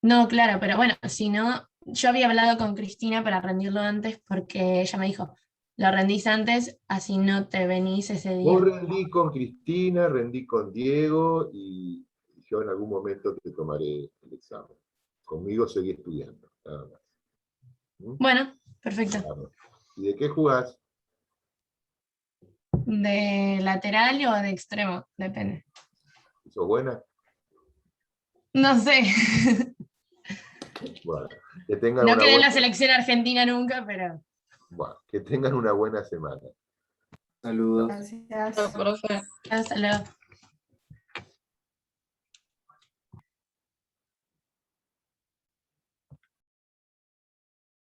No, claro, pero bueno, si no, yo había hablado con Cristina para rendirlo antes porque ella me dijo, lo rendís antes, así no te venís ese día. Vos rendí con Cristina, rendí con Diego y yo en algún momento te tomaré el examen. Conmigo seguí estudiando, nada más. Bueno, perfecto. Claro. ¿Y de qué jugás? ¿De lateral o de extremo? Depende. ¿Sos buena? No sé. Bueno, que tengan No una quedé en buena... la selección argentina nunca, pero... Bueno, que tengan una buena semana. Saludos. Gracias. Chao, profe. Hasta luego.